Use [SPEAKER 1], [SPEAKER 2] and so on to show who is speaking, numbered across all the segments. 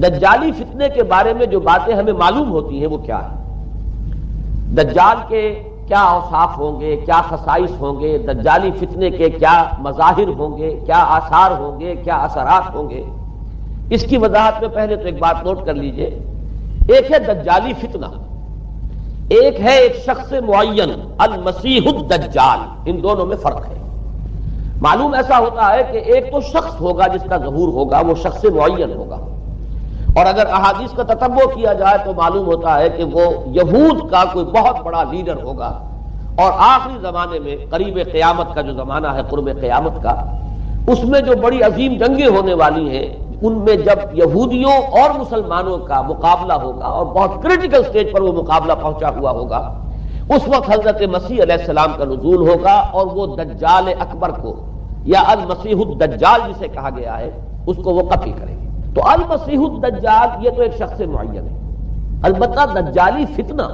[SPEAKER 1] دجالی فتنے کے بارے میں جو باتیں ہمیں معلوم ہوتی ہیں وہ کیا ہے؟ دجال کے کیا اوصاف ہوں گے، کیا خصائص ہوں گے، دجالی فتنے کے کیا مظاہر ہوں گے، کیا آثار ہوں گے، کیا اثرات ہوں گے، اس کی وضاحت میں پہلے تو ایک بات نوٹ کر لیجئے۔ ایک ہے دجالی فتنہ، ایک ہے ایک شخص معین المسیح الدجال، ان دونوں میں فرق ہے۔ معلوم ایسا ہوتا ہے کہ ایک تو شخص ہوگا جس کا ظہور ہوگا، وہ شخص معین ہوگا، اور اگر احادیث کا تتبع کیا جائے تو معلوم ہوتا ہے کہ وہ یہود کا کوئی بہت بڑا لیڈر ہوگا، اور آخری زمانے میں قریب قیامت کا جو زمانہ ہے، قرب قیامت کا، اس میں جو بڑی عظیم جنگیں ہونے والی ہیں، ان میں جب یہودیوں اور مسلمانوں کا مقابلہ ہوگا اور بہت کریٹیکل سٹیج پر وہ مقابلہ پہنچا ہوا ہوگا، اس وقت حضرت مسیح علیہ السلام کا نزول ہوگا، اور وہ دجال اکبر کو یا المسیح الدجال جسے کہا گیا ہے اس کو وہ قتل کریں گے۔ تو المسیح الدجال یہ تو ایک شخص معین ہے۔ البتہ دجالی فتنہ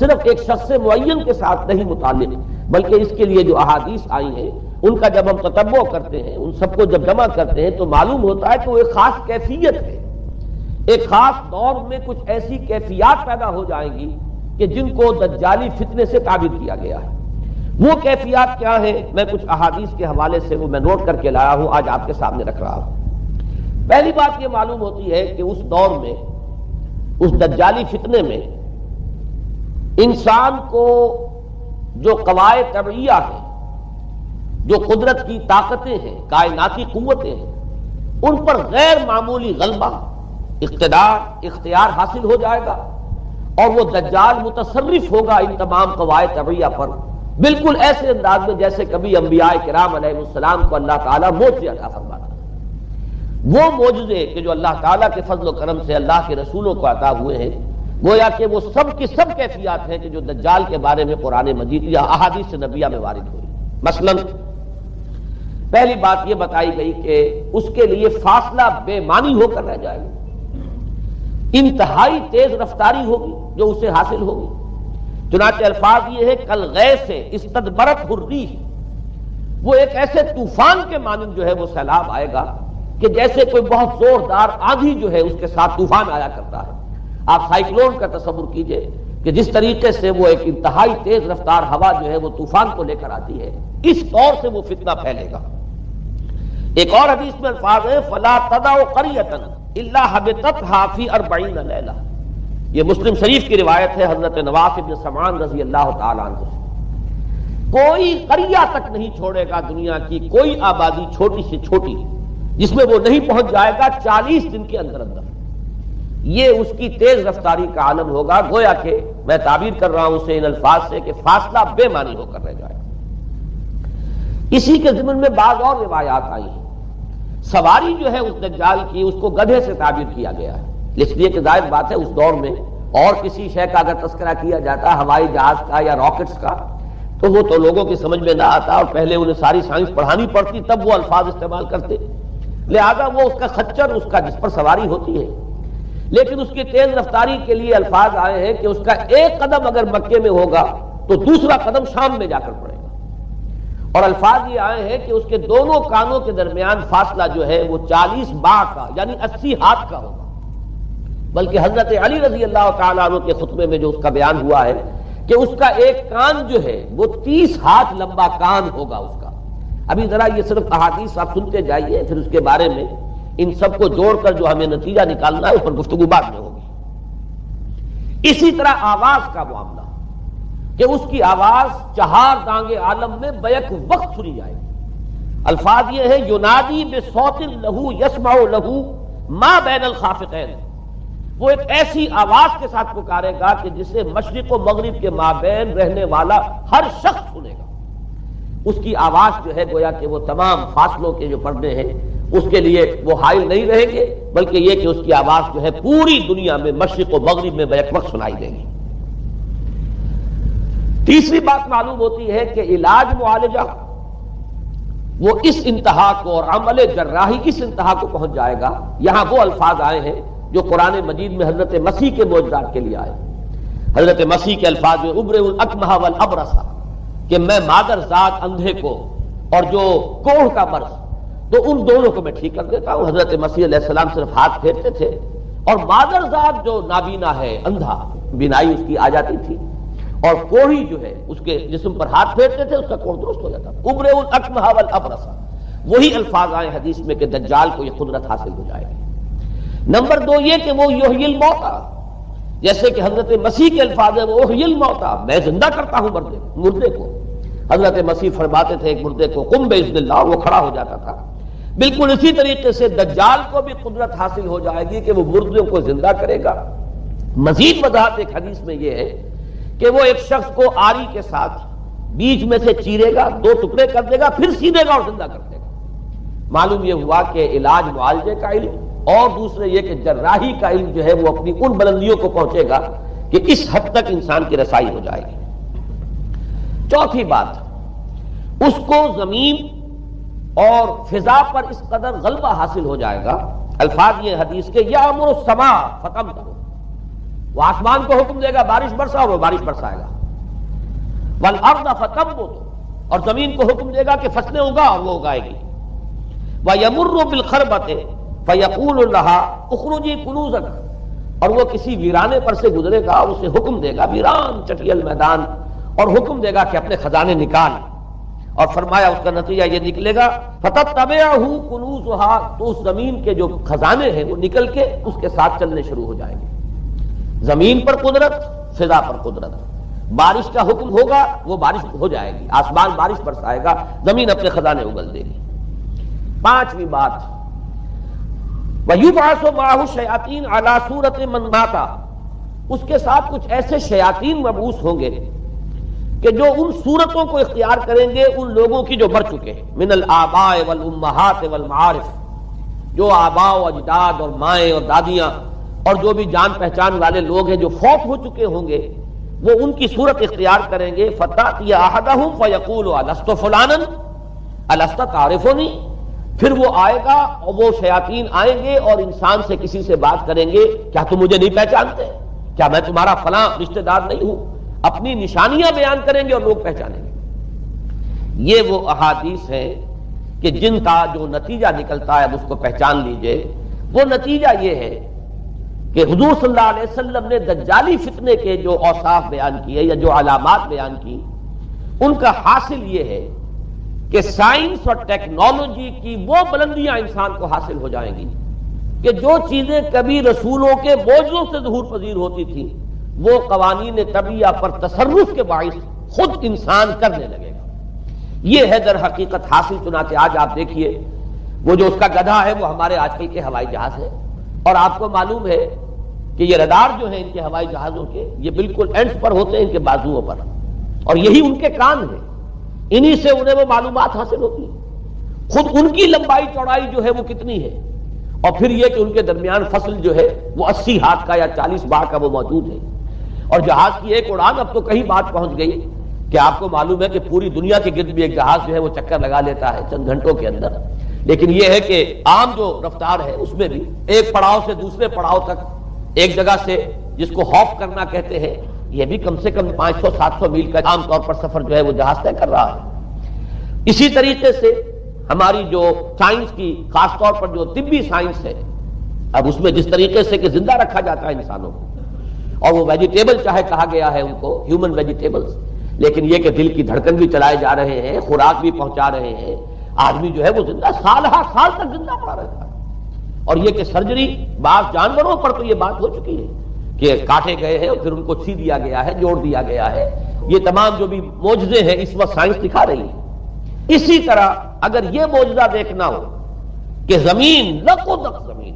[SPEAKER 1] صرف ایک شخص معین کے ساتھ نہیں متعلق، بلکہ اس کے لیے جو احادیث آئی ہیں ان کا جب ہم تتبع کرتے ہیں، ان سب کو جب جمع کرتے ہیں تو معلوم ہوتا ہے کہ وہ ایک خاص کیفیت ہے۔ ایک خاص دور میں کچھ ایسی کیفیات پیدا ہو جائیں گی کہ جن کو دجالی فتنے سے تعبیر کیا گیا ہے۔ وہ کیفیات کیا ہے؟ میں کچھ احادیث کے حوالے سے وہ میں نوٹ کر کے لایا ہوں، آج آپ کے سامنے رکھ رہا ہوں۔ پہلی بات یہ معلوم ہوتی ہے کہ اس دور میں، اس دجالی فتنے میں، انسان کو جو قواعد طبعیہ ہیں، جو قدرت کی طاقتیں ہیں، کائناتی قوتیں ہیں، ان پر غیر معمولی غلبہ، اختیار حاصل ہو جائے گا، اور وہ دجال متصرف ہوگا ان تمام قواعد طبعیہ پر، بالکل ایسے انداز میں جیسے کبھی انبیاء کرام علیہ السلام کو اللہ تعالیٰ معجزے عطا فرماتا ہے۔ وہ معجزے کہ جو اللہ تعالیٰ کے فضل و کرم سے اللہ کے رسولوں کو عطا ہوئے ہیں، گویا کہ وہ سب کی سب کیفیات ہیں کہ جو دجال کے بارے میں قرآن مجید یا احادیث نبیہ میں وارد ہوئی۔ مثلا پہلی بات یہ بتائی گئی کہ اس کے لیے فاصلہ بے معنی ہو کر رہ جائے گا، انتہائی تیز رفتاری ہوگی جو اسے حاصل ہوگی۔ چنانچہ الفاظ یہ ہے کالغیث استدبرت الريح، وہ ایک ایسے طوفان کے مانند جو ہے وہ سیلاب آئے گا کہ جیسے کوئی بہت زوردار آندھی جو ہے اس کے ساتھ طوفان آیا کرتا ہے۔ آپ سائیکلون کا تصور کیجئے کہ جس طریقے سے وہ ایک انتہائی تیز رفتار ہوا جو ہے وہ طوفان کو لے کر آتی ہے، اس طور سے وہ فتنہ پھیلے گا۔ ایک اور حدیث میں الفاظ ہے فَلَا تَدَعُ قَرْيَةً إِلَّا حَبِطَتْهَا فِي 40 لَيْلَةً، یہ مسلم شریف کی روایت ہے حضرت نواس بن سمعان رضی اللہ تعالیٰ عنہ سے۔ کوئی قریہ تک نہیں چھوڑے گا دنیا کی کوئی آبادی چھوٹی سے چھوٹی جس میں وہ نہیں پہنچ جائے گا 40 دن کے اندر اندر۔ یہ اس کی تیز رفتاری کا عالم ہوگا، گویا کہ میں تعبیر کر رہا ہوں اسے ان الفاظ سے کہ فاصلہ بے معنی ہو کر رہ جائے گا۔ اسی کے ضمن میں بعض اور روایات آئی ہیں۔ سواری جو ہے اس دجال کی، اس کو گدھے سے تعبیر کیا گیا ہے، اس لیے کہ ظاہر بات ہے اس دور میں اور کسی شے کا اگر تذکرہ کیا جاتا ہوائی جہاز کا یا راکٹس کا تو وہ تو لوگوں کی سمجھ میں نہ آتا، اور پہلے انہیں ساری سائنس پڑھانی پڑتی تب وہ الفاظ استعمال کرتے، لہذا وہ اس کا خچر، اس کا جس پر سواری ہوتی ہے۔ لیکن اس کی تیز رفتاری کے لیے الفاظ آئے ہیں کہ اس کا ایک قدم اگر مکے میں ہوگا تو دوسرا قدم شام میں جا کر پڑے گا، اور الفاظ یہ آئے ہیں کہ اس کے دونوں کانوں کے درمیان فاصلہ جو ہے وہ 40 باع کا یعنی 80 ہاتھ کا ہوگا۔ بلکہ حضرت علی رضی اللہ تعالیٰ عنہ کے خطبے میں جو اس کا بیان ہوا ہے کہ اس کا ایک کان جو ہے وہ 30 ہاتھ لمبا کان ہوگا اس کا۔ ابھی ذرا یہ صرف احادیث آپ سنتے جائیے، پھر اس کے بارے میں ان سب کو جوڑ کر جو ہمیں نتیجہ نکالنا ہے اس پر گفتگو بعد میں ہوگی۔ اسی طرح آواز کا معاملہ کہ اس کی آواز 4 دانگ عالم میں بیک وقت سنی جائے گی۔ الفاظ یہ ہے ینادی بصوت لہو یسمع لہو ما بین الخافقین، وہ ایک ایسی آواز کے ساتھ پکارے گا کہ جسے مشرق و مغرب کے مابین رہنے والا ہر شخص سنے گا۔ اس کی آواز جو ہے گویا کہ وہ تمام فاصلوں کے جو پردے ہیں اس کے لیے وہ حائل نہیں رہیں گے، بلکہ یہ کہ اس کی آواز جو ہے پوری دنیا میں مشرق و مغرب میں بیک وقت سنائی دے گی۔ تیسری بات معلوم ہوتی ہے کہ علاج معالجہ وہ اس انتہا کو اور عمل جراحی اس انتہا کو پہنچ جائے گا۔ یہاں وہ الفاظ آئے ہیں جو قرآن مجید میں حضرت مسیح کے معجزات کے لیے آئے۔ حضرت مسیح کے الفاظ میں ابرئ الاکمہ والابرص، کہ میں مادر ذات اندھے کو اور جو کوڑھ کا مرض تو ان دونوں کو میں ٹھیک کر دیتا ہوں۔ حضرت مسیح علیہ السلام صرف ہاتھ پھیرتے تھے اور مادرزاد جو نابینا ہے، اندھا، بینائی اس کی آ جاتی تھی، اور کوڑی جو ہے اس کے جسم پر ہاتھ پھیرتے تھے، اس کا کوڑ درست ہو جاتا تھا۔ ابرئ الاکمہ والابرص، وہی الفاظ آئے حدیث میں کہ دجال کو یہ قدرت حاصل ہو جائے گی۔ نمبر 2 یہ کہ وہ یحیی الموتیٰ، جیسے کہ حضرت مسیح کے الفاظ ہیں، وہ احیی الموتیٰ، میں زندہ کرتا ہوں مردے کو۔ حضرت مسیح فرماتے تھے ایک مردے کو قم باذن اللہ، وہ کھڑا ہو جاتا تھا۔ بالکل اسی طریقے سے دجال کو بھی قدرت حاصل ہو جائے گی کہ وہ مردوں کو زندہ کرے گا۔ مزید وضاحت ایک حدیث میں یہ ہے کہ وہ ایک شخص کو آری کے ساتھ بیچ میں سے چیرے گا، 2 ٹکڑے کر دے گا، پھر سیدھے گا اور زندہ کر دے گا۔ معلوم یہ ہوا کہ علاج معالجے کا علم اور دوسرے یہ کہ جراحی کا علم جو ہے وہ اپنی ان بلندیوں کو پہنچے گا کہ اس حد تک انسان کی رسائی ہو جائے گی۔ چوتھی بات، اس کو زمین اور فضا پر اس قدر غلبہ حاصل ہو جائے گا، الفاظ یہ حدیث کے یامر السماء فتمطر، وہ آسمان کو حکم دے گا بارش برسا اور وہ بارش برسائے گا، والارض فتنبت، اور زمین کو حکم دے گا کہ فصلیں اگا اور وہ اگائے گی، ویمر بالخربۃ فیقول لها اخرجی کنوزک، اور وہ کسی ویرانے پر سے گزرے گا، اسے حکم دے گا، ویران چٹیل میدان، اور حکم دے گا کہ اپنے خزانے نکال، اور فرمایا اس کا نتیجہ یہ نکلے گا فتتبعہ کنوزها، تو اس زمین کے جو خزانے ہیں وہ نکل کے اس کے ساتھ چلنے شروع ہو جائیں گے۔ زمین پر قدرت، فضا پر قدرت، بارش کا حکم ہوگا وہ بارش ہو جائے گی، آسمان بارش برسائے گا، زمین اپنے خزانے اگل دے گی۔ 5ویں بات، وَيُبْعَثُ مَعَهُ الشَّيَاطِينُ عَلَى صُورَةِ مَنْ مَاتَ، اس کے ساتھ کچھ ایسے شیاطین مبعوث ہوں گے کہ جو ان صورتوں کو اختیار کریں گے ان لوگوں کی جو مر چکے ہیں، من الآباء والأمہات والمعارف، جو آباء و اجداد اور مائیں اور دادیاں اور جو بھی جان پہچان والے لوگ ہیں جو فوت ہو چکے ہوں گے، وہ ان کی صورت اختیار کریں گے۔ فَتَأْتِيَ أَحَدَهُمْ فَيَقُولُ أَلَسْتُ فُلَانًا أَلَسْتَ تَعْرِفُنِي، پھر وہ آئے گا اور وہ شیاطین آئیں گے اور انسان سے کسی سے بات کریں گے، کیا تم مجھے نہیں پہچانتے؟ کیا میں تمہارا فلاں رشتہ دار نہیں ہوں؟ اپنی نشانیاں بیان کریں گے اور لوگ پہچانیں گے۔ یہ وہ احادیث ہیں کہ جن کا جو نتیجہ نکلتا ہے اب اس کو پہچان لیجئے۔ وہ نتیجہ یہ ہے کہ حضور صلی اللہ علیہ وسلم نے دجالی فتنے کے جو اوصاف بیان کیے یا جو علامات بیان کی، ان کا حاصل یہ ہے کہ سائنس اور ٹیکنالوجی کی وہ بلندیاں انسان کو حاصل ہو جائیں گی کہ جو چیزیں کبھی رسولوں کے معجزوں سے ظہور پذیر ہوتی تھیں، وہ قوانین طبیعہ پر تصرف کے باعث خود انسان کرنے لگے گا۔ یہ ہے در حقیقت حاصل۔ چنانچہ آج آپ دیکھیے وہ جو اس کا گدھا ہے وہ ہمارے آج کل کے ہوائی جہاز ہے، اور آپ کو معلوم ہے کہ یہ رڈار جو ہیں ان کے ہوائی جہازوں کے، یہ بالکل اینڈز پر ہوتے ہیں ان کے بازوؤں پر، اور یہی ان کے کان ہیں، انہی سے انہیں وہ معلومات حاصل ہوتی ہیں۔ خود ان کی لمبائی چوڑائی جو ہے وہ کتنی ہے، اور پھر یہ کہ ان کے درمیان فصل جو ہے وہ 80 ہاتھ کا یا 40 باہ کا وہ موجود ہے، اور جہاز کی ایک اڑان اب تو کہیں بات پہنچ گئی کہ آپ کو معلوم ہے کہ پوری دنیا کے گرد بھی ایک جہاز جو ہے وہ چکر لگا لیتا ہے چند گھنٹوں کے اندر۔ لیکن یہ ہے کہ عام جو رفتار ہے اس میں بھی ایک پڑاؤ سے دوسرے پڑاؤ تک، ایک جگہ سے جس کو ہاپ کرنا کہتے ہیں، یہ بھی کم سے کم 500-700 میل کا عام طور پر سفر جو ہے وہ جہاز طے کر رہا ہے۔ اسی طریقے سے ہماری جو سائنس کی، خاص طور پر جو طبی سائنس ہے، اب اس میں جس طریقے سے کہ زندہ رکھا جاتا ہے انسانوں کو، اور وہ ویجیٹیبل چاہے کہا گیا ہے ان کو ہیومن ویجیٹیبلز، لیکن یہ کہ دل کی دھڑکن بھی چلائے جا رہے ہیں، خوراک بھی پہنچا رہے ہیں، آدمی جو ہے وہ زندہ سال تک زندہ پڑا رہتا ہے۔ اور یہ کہ سرجری بعض جانوروں پر تو یہ بات ہو چکی ہے کہ کاٹے گئے ہیں اور پھر ان کو سی دیا گیا ہے، جوڑ دیا گیا ہے۔ یہ تمام جو بھی معجزے ہیں اس وقت سائنس دکھا رہی ہے۔ اسی طرح اگر یہ معجزہ دیکھنا ہو کہ زمین لقدق زمین،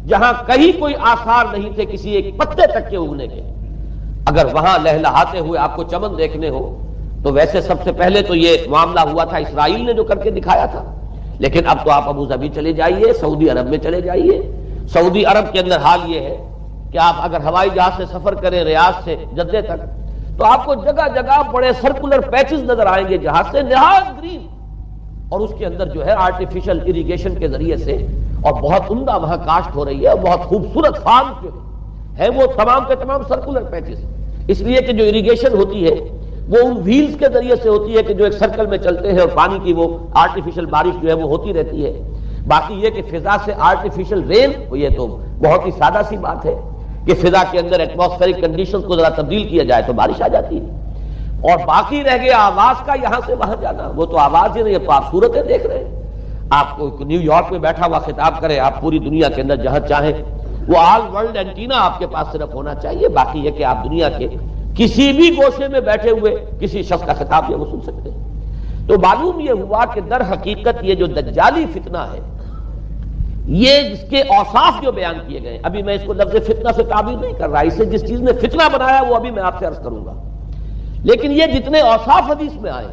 [SPEAKER 1] جہاں کہیں کوئی آثار نہیں تھے کسی ایک پتے تک کے اگنے کے، اگر وہاں لہلہاتے ہوئے آپ کو چمن دیکھنے ہو تو ویسے سب سے پہلے تو یہ معاملہ ہوا تھا اسرائیل نے جو کر کے دکھایا تھا، لیکن اب تو آپ ابو ظبی چلے جائیے، سعودی عرب میں چلے جائیے۔ سعودی عرب کے اندر حال یہ ہے کہ آپ اگر ہوائی جہاز سے سفر کریں ریاض سے جدہ تک تو آپ کو جگہ جگہ بڑے سرکولر پیچز نظر آئیں گے جہاز سے، نہایت گرین، اور اس کے اندر جو ہے آرٹیفیشل اریگیشن کے ذریعے سے اور بہت عمدہ وہاں کاشت ہو رہی ہے، اور بہت خوبصورت فارم جو ہے وہ تمام کے تمام سرکولر پیچز، اس لیے کہ جو اریگیشن ہوتی ہے وہ ان ویلز کے ذریعے سے ہوتی ہے کہ جو ایک سرکل میں چلتے ہیں اور پانی کی وہ آرٹیفیشل بارش جو ہے وہ ہوتی رہتی ہے۔ باقی یہ کہ فضا سے آرٹیفیشل رین، یہ تو بہت ہی سادہ سی بات ہے کہ فضا کے اندر ایٹماسفیرک کنڈیشنز کو ذرا تبدیل کیا جائے تو بارش آ جاتی ہے. اور باقی رہ گیا آواز کا یہاں سے وہاں جانا، وہ تو آواز ہی نہیں، تو آپ صورتیں دیکھ رہے ہیں. آپ کو نیو یارک میں بیٹھا ہوا خطاب کرے، آپ پوری دنیا کے اندر جہاں چاہیں وہ آل ورلڈ اینٹینا آپ کے پاس صرف ہونا چاہیے. باقی یہ کہ آپ دنیا کے کسی بھی گوشے میں بیٹھے ہوئے کسی شخص کا خطاب یہ وہ سن سکتے ہیں. تو معلوم یہ ہوا کہ در حقیقت یہ جو دجالی فتنہ ہے، یہ جس کے اوصاف جو بیان کیے گئے، ابھی میں اس کو لفظ فتنہ سے تعبیر نہیں کر رہا، اسے جس چیز نے فتنہ بنایا وہ ابھی میں آپ سے عرض کروں گا. لیکن یہ جتنے اوصاف حدیث میں آئے،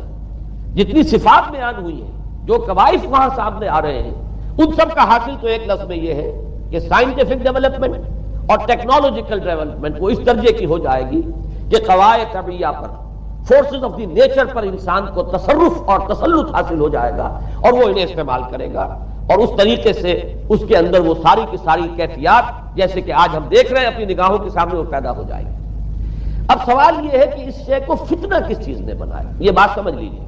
[SPEAKER 1] جتنی صفات بیان ہوئی ہیں، جو کوائف وہاں سامنے آ رہے ہیں، ان سب کا حاصل تو ایک لفظ میں یہ ہے کہ سائنٹیفک ڈیولپمنٹ اور ٹیکنالوجیکل ڈیولپمنٹ وہ اس درجے کی ہو جائے گی کہ قواعد طبیعیہ پر، فورسز آف دی نیچر پر انسان کو تصرف اور تسلط حاصل ہو جائے گا اور وہ انہیں استعمال کرے گا، اور اس طریقے سے اس کے اندر وہ ساری کی ساری کیفیات جیسے کہ آج ہم دیکھ رہے ہیں اپنی نگاہوں کے سامنے وہ پیدا ہو جائے گی. اب سوال یہ ہے کہ اس شے کو فتنہ کس چیز نے بنایا؟ یہ بات سمجھ لیجیے.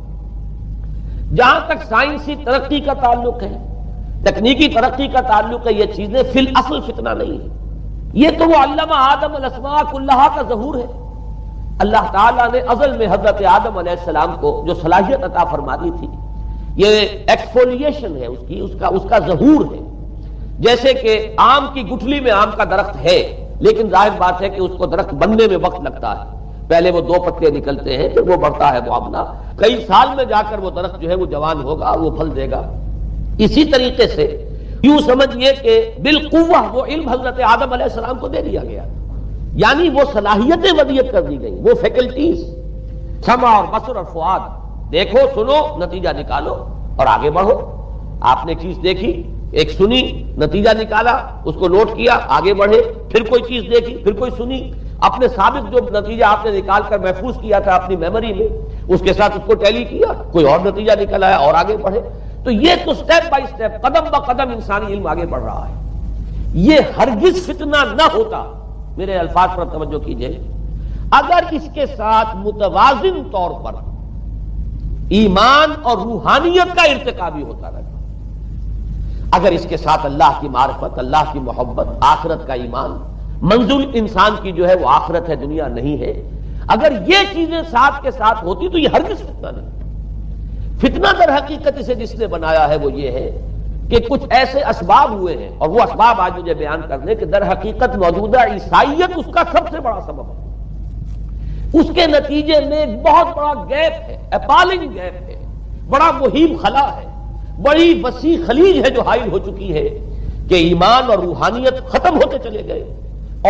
[SPEAKER 1] جہاں تک سائنسی ترقی کا تعلق ہے، تکنیکی ترقی کا تعلق ہے، یہ چیزیں فی الاصل فتنہ نہیں ہے. یہ تو وہ علم آدم الاسماء کلہا کا ظہور ہے. اللہ تعالیٰ نے ازل میں حضرت آدم علیہ السلام کو جو صلاحیت عطا فرما دی تھی، یہ ایکسفولیشن ہے اس کا ظہور ہے. جیسے کہ آم کی گٹھلی میں آم کا درخت ہے، لیکن ظاہر بات ہے کہ اس کو درخت بننے میں وقت لگتا ہے. پہلے وہ 2 پتے نکلتے ہیں، پھر وہ بڑھتا ہے معاملہ، کئی سال میں جا کر وہ درخت جو ہے وہ جوان ہوگا، وہ پھل دے گا. اسی طریقے سے یوں سمجھیے کہ بالقوہ وہ علم حضرت آدم علیہ السلام کو دے دیا گیا، یعنی وہ صلاحیتیں ودیت کر دی گئی، وہ فیکلٹیز، سمع اور بصر اور فؤاد، دیکھو سنو نتیجہ نکالو اور آگے بڑھو. آپ نے چیز دیکھی، ایک سنی، نتیجہ نکالا، اس کو نوٹ کیا، آگے بڑھے، پھر کوئی چیز دیکھی، پھر کوئی سنی، اپنے سابق جو نتیجہ آپ نے نکال کر محفوظ کیا تھا اپنی میموری میں، اس کے ساتھ اس کو ٹیلی کیا، کوئی اور نتیجہ نکل آیا اور آگے بڑھے. تو یہ تو سٹیپ بائی سٹیپ، قدم با قدم انسانی علم آگے بڑھ رہا ہے. یہ ہرگز فتنہ نہ ہوتا، میرے الفاظ پر توجہ کیجئے، اگر اس کے ساتھ متوازن طور پر ایمان اور روحانیت کا ارتقا بھی ہوتا رہتا. اگر اس کے ساتھ اللہ کی معرفت، اللہ کی محبت، آخرت کا ایمان، منزل انسان کی جو ہے وہ آخرت ہے، دنیا نہیں ہے، اگر یہ چیزیں ساتھ کے ساتھ ہوتی تو یہ ہرگز فتنہ نہیں. فتنہ در حقیقت اسے جس نے بنایا ہے وہ یہ ہے کہ کچھ ایسے اسباب ہوئے ہیں، اور وہ اسباب آج مجھے بیان کرنے کہ در حقیقت موجودہ عیسائیت اس کا سب سے بڑا سبب ہے. اس کے نتیجے میں ایک بہت بڑا گیپ ہے، اپالنگ گیپ ہے، بڑا مہیم خلا ہے، بڑی وسیع خلیج ہے جو حائل ہو چکی ہے کہ ایمان اور روحانیت ختم ہوتے چلے گئے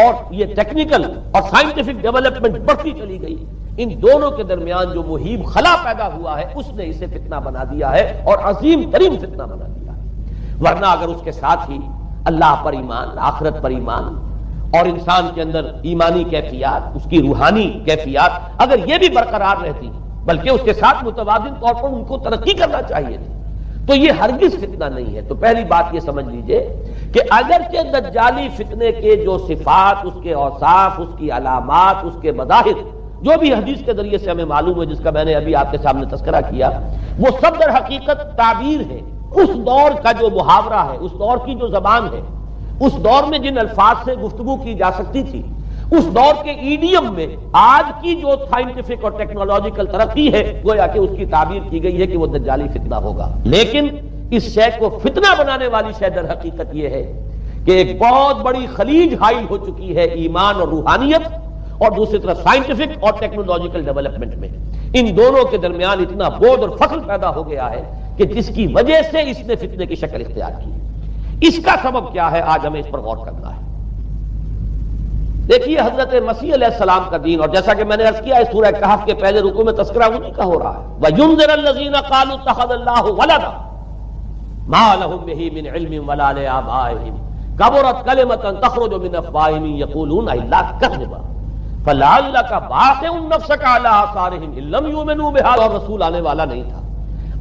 [SPEAKER 1] اور یہ ٹیکنیکل اور سائنٹیفک ڈیولپمنٹ بڑھتی چلی گئی. ان دونوں کے درمیان جو مہیم خلا پیدا ہوا ہے اس نے اسے فتنہ بنا دیا ہے، اور عظیم ترین فتنہ بنا دیا ہے. ورنہ اگر اس کے ساتھ ہی اللہ پر ایمان، آخرت پر ایمان اور انسان کے اندر ایمانی کیفیات، اس کی روحانی کیفیات اگر یہ بھی برقرار رہتی، بلکہ اس کے ساتھ متوازن طور پر ان کو ترقی کرنا چاہیے تھی، تو یہ ہرگز فتنہ نہیں ہے. تو پہلی بات یہ سمجھ لیجئے کہ اگرچہ دجالی فتنے کے جو صفات، اس کے اوصاف، اس کی علامات، اس کے مظاہر جو بھی حدیث کے ذریعے سے ہمیں معلوم ہے، جس کا میں نے ابھی آپ کے سامنے تذکرہ کیا، وہ سب در حقیقت تعبیر ہے اس دور کا جو محاورہ ہے، اس دور کی جو زبان ہے، اس دور میں جن الفاظ سے گفتگو کی جا سکتی تھی، اس دور کے ایڈیم میں آج کی جو سائنٹیفک اور ٹیکنالوجیکل ترقی ہے گویا کہ اس کی تعبیر کی گئی ہے کہ وہ دجالی فتنہ ہوگا. لیکن اس شے کو فتنہ بنانے والی شے در حقیقت یہ ہے کہ ایک بہت بڑی خلیج حائل ہو چکی ہے ایمان اور روحانیت، اور دوسری طرف سائنٹیفک اور ٹیکنالوجیکل ڈیولپمنٹ میں ان دونوں کے درمیان اتنا بوجھ اور فصل پیدا ہو گیا ہے کہ جس کی وجہ سے اس نے فتنے کی شکل اختیار کی. اس کا سبب کیا ہے آج ہمیں اس پر غور کرنا ہے. دیکھیے حضرت مسیح علیہ السلام کا دین، اور جیسا کہ میں نے عرض کیا ہے سورہ کہف کے پہلے رکوع میں تذکرہ انہی کا ہو رہا ہے، وَيُنذِرَ الَّذِينَ قَالُوا اتَّخَذَ اللَّهُ وَلَدًا مَا لَهُم بِهِ مِنْ عِلْمٍ وَلَا لِآبَائِهِمْ كَبُرَتْ كَلِمَةً تَخْرُجُ مِنْ أَفْوَاهِهِمْ يَقُولُونَ إِلَّا كَذِبًا فَلَعَلَّكَ بَاخِعٌ نَفْسَكَ عَلَىٰ آثَارِهِمْ إِن لَّمْ يُؤْمِنُوا بِهَٰذَا. اور رسول آنے والا نہیں تھا.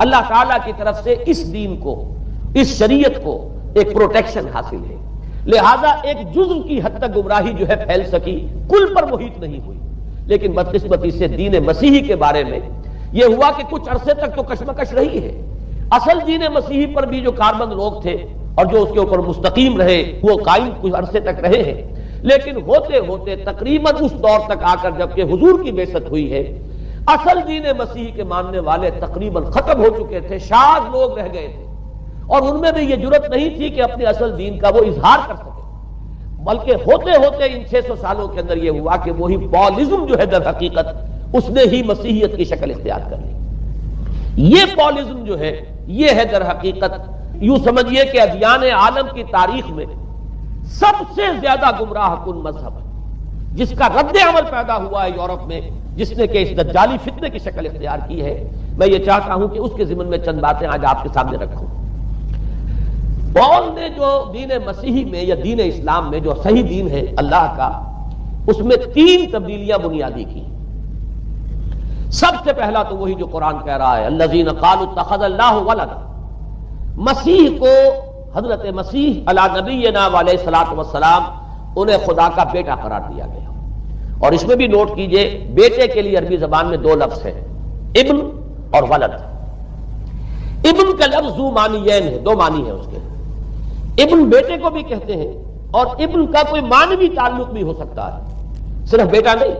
[SPEAKER 1] اللہ تعالیٰ کی طرف سے اس دین کو، اس شریعت کو ایک پروٹیکشن حاصل ہے، لہذا ایک جزء کی حد تک گمراہی جو ہے پھیل سکی، کل پر محیط نہیں ہوئی. لیکن بدقسمتی سے دین مسیحی کے بارے میں یہ ہوا کہ کچھ عرصے تک تو کشمکش رہی ہے. اصل دین مسیحی پر بھی جو کاربند لوگ تھے اور جو اس کے اوپر مستقیم رہے وہ قائم کچھ عرصے تک رہے ہیں، لیکن ہوتے ہوتے تقریباً اس دور تک آ کر جب کہ حضور کی بعثت ہوئی ہے، اصل دین مسیحی کے ماننے والے تقریباً ختم ہو چکے تھے، شاذ لوگ رہ گئے تھے، اور ان میں بھی یہ جرت نہیں تھی کہ اپنے اصل دین کا وہ اظہار کر سکے، بلکہ ہوتے ہوتے ان 600 سالوں کے اندر یہ ہوا کہ وہی پالزم جو ہے در حقیقت اس نے ہی مسیحیت کی شکل اختیار کر لی۔ یہ پالزم جو ہے یہ ہے در حقیقت، یوں سمجھیے کہ ادیان عالم کی تاریخ میں سب سے زیادہ گمراہ کن مذہب ہے، جس کا رد عمل پیدا ہوا ہے یورپ میں، جس نے کہ اس دجالی فتنے کی شکل اختیار کی ہے۔ میں یہ چاہتا ہوں کہ اس کے ضمن میں چند باتیں آج آپ کے سامنے رکھوں۔ پال نے جو دین مسیحی میں یا دین اسلام میں جو صحیح دین ہے اللہ کا، اس میں 3 تبدیلیاں بنیادی کی۔ سب سے پہلا تو وہی جو قرآن کہہ رہا ہے الذین قالوا اتخذ اللہ ولدا، مسیح کو، حضرت مسیح علی نبینا علیہ الصلوۃ والسلام، انہیں خدا کا بیٹا قرار دیا گیا۔ اور اس میں بھی نوٹ کیجئے بیٹے کے لیے عربی زبان میں 2 لفظ ہیں، ابن اور ولد۔ ابن کا لفظ ذو معنیین ہے، 2 معنی ہے اس کے۔ ابن بیٹے کو بھی کہتے ہیں، اور ابن کا کوئی معنوی تعلق بھی ہو سکتا ہے، صرف بیٹا نہیں۔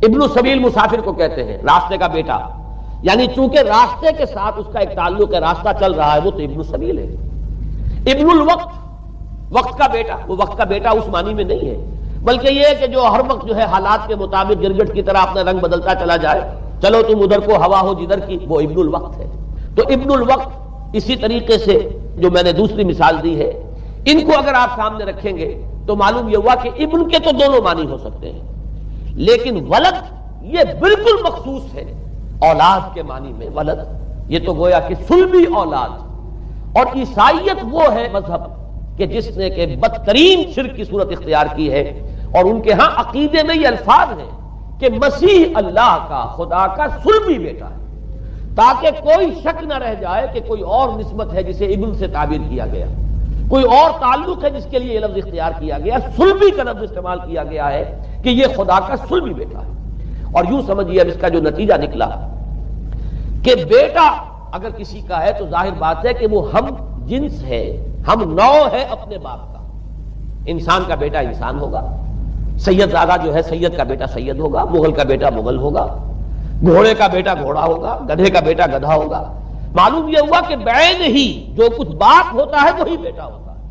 [SPEAKER 1] ابن السبیل مسافر کو کہتے ہیں، راستے کا بیٹا، یعنی چونکہ راستے کے ساتھ اس کا ایک تعلق ہے، راستہ چل رہا ہے، وہ تو ابن السبیل ہے۔ ابن الوقت، وقت کا بیٹا، وہ وقت کا بیٹا اس معنی میں نہیں ہے، بلکہ یہ ہے کہ جو ہر وقت جو ہے حالات کے مطابق گرگٹ کی طرح اپنا رنگ بدلتا چلا جائے، چلو تم ادھر کو ہوا ہو جدھر کی، وہ ابن الوقت ہے۔ تو ابن الوقت اسی طریقے سے جو میں نے دوسری مثال دی ہے، ان کو اگر آپ سامنے رکھیں گے تو معلوم یہ ہوا کہ ابن کے تو دونوں معنی ہو سکتے ہیں، لیکن ولد یہ بالکل مخصوص ہے اولاد کے معنی میں۔ ولد یہ تو گویا کہ صلبی اولاد، اور عیسائیت وہ ہے مذہب کہ جس نے کہ بدترین شرک کی صورت اختیار کی ہے، اور ان کے ہاں عقیدے میں یہ الفاظ ہیں کہ مسیح اللہ کا، خدا کا صلبی بیٹا ہے، تاکہ کوئی شک نہ رہ جائے کہ کوئی اور نسبت ہے جسے ابن سے تعبیر کیا گیا، کوئی اور تعلق ہے جس کے لیے یہ لفظ اختیار کیا گیا، صلبی کا لفظ استعمال کیا گیا ہے کہ یہ خدا کا صلبی بیٹا ہے۔ اور یوں سمجھیے اب اس کا جو نتیجہ نکلا کہ بیٹا اگر کسی کا ہے تو ظاہر بات ہے کہ وہ ہم جنس ہے، ہم نوع ہے اپنے باپ کا۔ انسان کا بیٹا انسان ہوگا، سید زادہ جو ہے سید کا بیٹا سید ہوگا، مغل کا بیٹا مغل ہوگا، گھوڑے کا بیٹا گھوڑا ہوگا، گدھے کا بیٹا گدھا ہوگا۔ معلوم یہ ہوا کہ بعین ہی جو کچھ باپ ہوتا ہے وہی بیٹا ہوتا ہے۔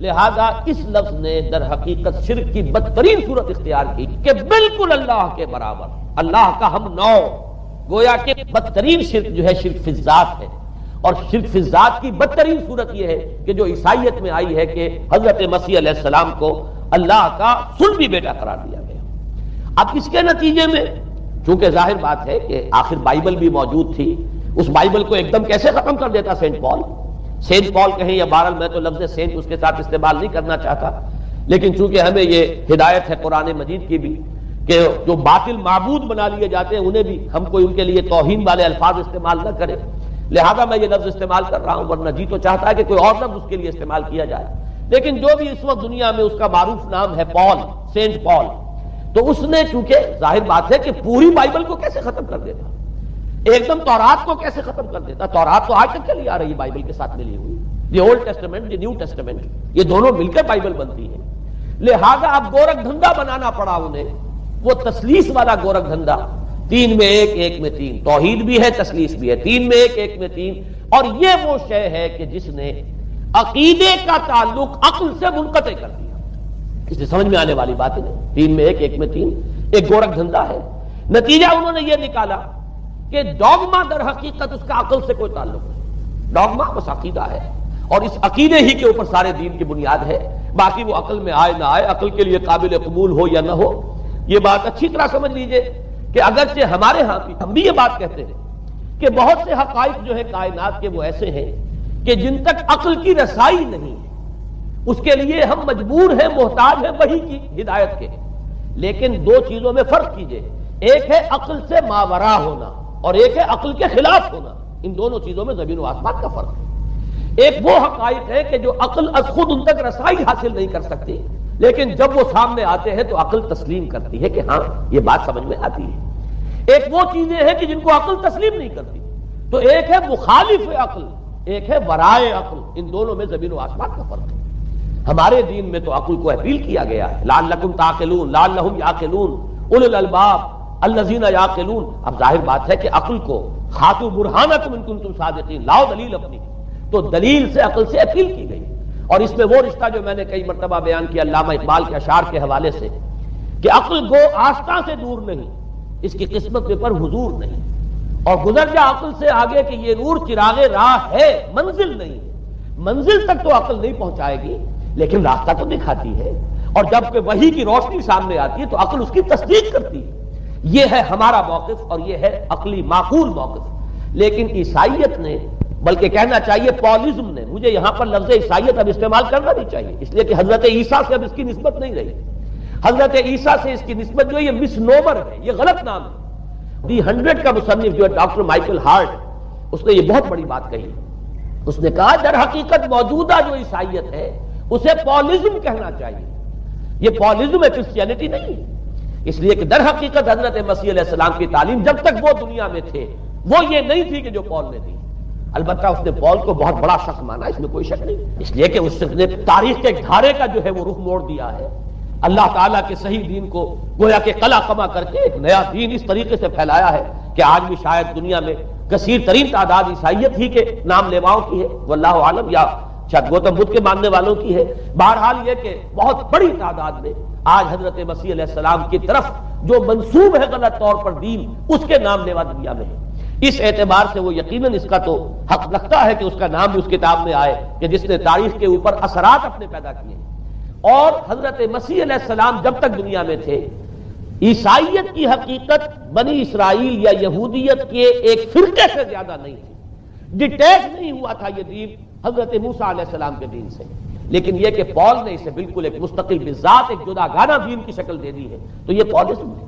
[SPEAKER 1] لہذا اس لفظ نے در حقیقت شرک کی بدترین صورت اختیار کی کہ بالکل اللہ کے برابر، اللہ کا ہم نوع، گویا کہ بدترین شرک جو ہے شرک فی الذات ہے۔ اور شرک فی الذات کی بدترین صورت یہ ہے کہ جو عیسائیت میں آئی ہے کہ حضرت مسیح علیہ السلام کو اللہ کا صلبی بیٹا قرار دیا گیا۔ اب اس کے نتیجے میں چونکہ ظاہر بات ہے کہ آخر بائبل بھی موجود تھی، اس بائبل کو ایک دم کیسے ختم کر دیتا سینٹ پال؟ سینٹ پال کہیں یا بہرحال میں تو لفظ سینٹ اس کے ساتھ استعمال نہیں کرنا چاہتا، لیکن چونکہ ہمیں یہ ہدایت ہے قرآن مجید کی بھی کہ جو باطل معبود بنا لیے جاتے ہیں انہیں بھی ہم کوئی ان کے لیے توہین والے الفاظ استعمال نہ کریں، لہذا میں یہ لفظ استعمال کر رہا ہوں، ورنہ جی تو چاہتا ہے کہ کوئی اور لفظ اس کے لیے استعمال کیا جائے۔ لیکن جو بھی اس وقت دنیا میں اس کا معروف نام ہے پال، سینٹ پال، تو اس نے چونکہ ظاہر بات ہے کہ پوری بائبل کو کیسے ختم کر دیتا، ایک دم تورات کو کیسے ختم کر دیتا؟ تورات تو آج تک چلی آ رہی ہے بائبل کے ساتھ ملی ہوئی، the old testament, the new testament, یہ دونوں مل کر بائبل بنتی ہے۔ لہذا اب گورکھ دھندا بنانا پڑا انہیں، وہ تسلیس والا گورکھ دھندا، 3 میں 1 1 میں 3، توحید بھی ہے تسلیس بھی ہے، 3 میں 1 1 میں 3۔ اور یہ وہ شے ہے کہ جس نے عقیدے کا تعلق عقل سے منقطع کر دیا۔ اس سے سمجھ میں آنے والی بات ہے، 3 میں 1 1 میں 3 ایک گورکھ دھندا ہے۔ نتیجہ انہوں نے یہ نکالا کہ ڈوگما در حقیقت اس کا عقل سے کوئی تعلق نہیں، ڈوگما بس عقیدہ ہے، اور اس عقیدے ہی کے اوپر سارے دین کی بنیاد ہے، باقی وہ عقل میں آئے نہ آئے، عقل کے لیے قابل قبول ہو یا نہ ہو۔ یہ بات اچھی طرح سمجھ لیجئے کہ اگرچہ ہمارے ہاں بھی ہم بھی یہ بات کہتے ہیں کہ بہت سے حقائق جو ہے کائنات کے وہ ایسے ہیں کہ جن تک عقل کی رسائی نہیں ہے، اس کے لیے ہم مجبور ہیں، محتاج ہیں وحی کی ہدایت کے۔ لیکن 2 چیزوں میں فرق کیجئے، ایک ہے عقل سے ماورا ہونا اور ایک ہے عقل کے خلاف ہونا، ان دونوں چیزوں میں زمین و آسمان کا فرق ہے۔ ایک وہ حقائق ہے کہ جو عقل از خود ان تک رسائی حاصل نہیں کر سکتی، لیکن جب وہ سامنے آتے ہیں تو عقل تسلیم کرتی ہے کہ ہاں یہ بات سمجھ میں آتی ہے۔ ایک وہ چیزیں ہیں کہ جن کو عقل تسلیم نہیں کرتی، تو ایک ہے مخالف عقل ایک ہے ورائے عقل. ان دونوں میں زمین و آسمان کا فرق ہے. ہمارے دین میں تو عقل کو اپیل کیا گیا ہے, لعلکم تعقلون, لعلہم یعقلون, اولو الالباب الذین یعقلون. اب ظاہر بات ہے کہ عقل کو ہاتھو برہانکم ان کنتم صادقین, لاؤ دلیل اپنی. تو دلیل سے عقل سے اپیل کی گئی. اور اس میں وہ رشتہ جو میں نے کئی مرتبہ بیان کیا علامہ اقبال کے اشعار کے حوالے سے, کہ عقل گو آستاں سے دور نہیں, اس کی قسمت پہ پر حضور نہیں, اور گزر جا عقل سے آگے کہ یہ نور چراغ راہ ہے, منزل نہیں. منزل تک تو عقل نہیں پہنچائے گی لیکن راستہ تو دکھاتی ہے, اور جب کہ وحی کی روشنی سامنے آتی ہے تو عقل اس کی تصدیق کرتی ہے. یہ ہے ہمارا موقف اور یہ ہے عقلی معقول موقف. لیکن عیسائیت نے, بلکہ کہنا چاہیے پالزم نے, مجھے یہاں پر لفظ عیسائیت اب استعمال کرنا نہیں چاہیے اس لیے کہ حضرت عیسیٰ سے اب اس کی نسبت نہیں رہی. حضرت عیسیٰ سے اس کی نسبت جو ہے یہ مس نومر ہے, یہ غلط نام ہے. دی 100 کا مصنف جو ہے ڈاکٹر مائیکل ہارٹ, اس نے یہ بہت بڑی بات کہی. اس نے کہا در حقیقت موجودہ جو عیسائیت ہے اسے پالزم کہنا چاہیے. یہ پالزم ہے, کرسچینٹی نہیں. اس لیے کہ در حقیقت حضرت مسیح علیہ السلام کی تعلیم جب تک وہ دنیا میں تھے وہ یہ نہیں تھی کہ جو پال نے دی. البتہ اس نے پال کو بہت بڑا شخص مانا, اس میں کوئی شک نہیں, اس لیے کہ اس نے تاریخ کے ایک دھارے کا جو ہے وہ رخ موڑ دیا ہے. اللہ تعالیٰ کے صحیح دین کو گویا کہ قلع قمع کر کے ایک نیا دین اس طریقے سے پھیلایا ہے کہ آج بھی شاید دنیا میں کثیر ترین تعداد عیسائیت ہی کے نام لیواؤں کی ہے, واللہ عالم, یا شاید گوتم بدھ کے ماننے والوں کی ہے. بہرحال یہ کہ بہت بڑی تعداد میں آج حضرت مسیح علیہ السلام کی طرف جو منسوب ہے غلط طور پر دین, اس کے نام لیوا دنیا میں ہے. اس اعتبار سے وہ یقیناً اس کا تو حق رکھتا ہے کہ اس کا نام بھی اس کتاب میں آئے کہ جس نے تاریخ کے اوپر اثرات اپنے پیدا کیے. اور حضرت مسیح علیہ السلام جب تک دنیا میں تھے عیسائیت کی حقیقت بنی اسرائیل یا یہودیت کے ایک فرقے سے زیادہ نہیں تھی. ڈیٹیچ نہیں ہوا تھا یہ دین حضرت موسیٰ علیہ السلام کے دین سے, لیکن یہ کہ پال نے اسے بالکل ایک مستقل بذات ایک جداگانہ دین کی شکل دے دی ہے. تو یہ پالزم ہے.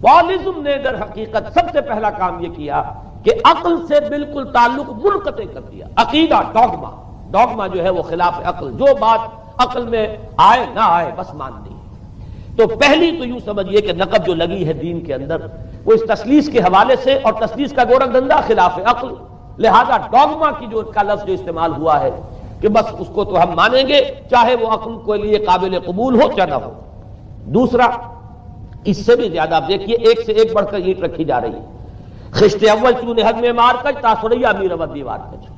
[SPEAKER 1] پالزم نے در حقیقت سب سے پہلا کام یہ کیا کہ عقل سے بالکل تعلق منقطع کر دیا. عقیدہ, ڈوگما, ڈوگما جو ہے وہ خلاف عقل, جو بات عقل میں آئے نہ آئے بس ماننی. تو پہلی تو یوں سمجھیے کہ نقب جو لگی ہے دین کے اندر وہ اس تسلیس کے حوالے سے, اور تسلیس کا گورکھ دھندا خلاف عقل, لہذا ڈوگما کی جو کا لفظ جو استعمال ہوا ہے کہ بس اس کو تو ہم مانیں گے چاہے وہ عقل کے لیے قابل قبول ہو چاہے نہ ہو. دوسرا, اس سے بھی زیادہ آپ دیکھیے ایک سے ایک بڑھ کر اینٹ رکھی جا رہی ہے. خشت اول چون حد میں مار کر تاثریہ امیر ود دیوار کر.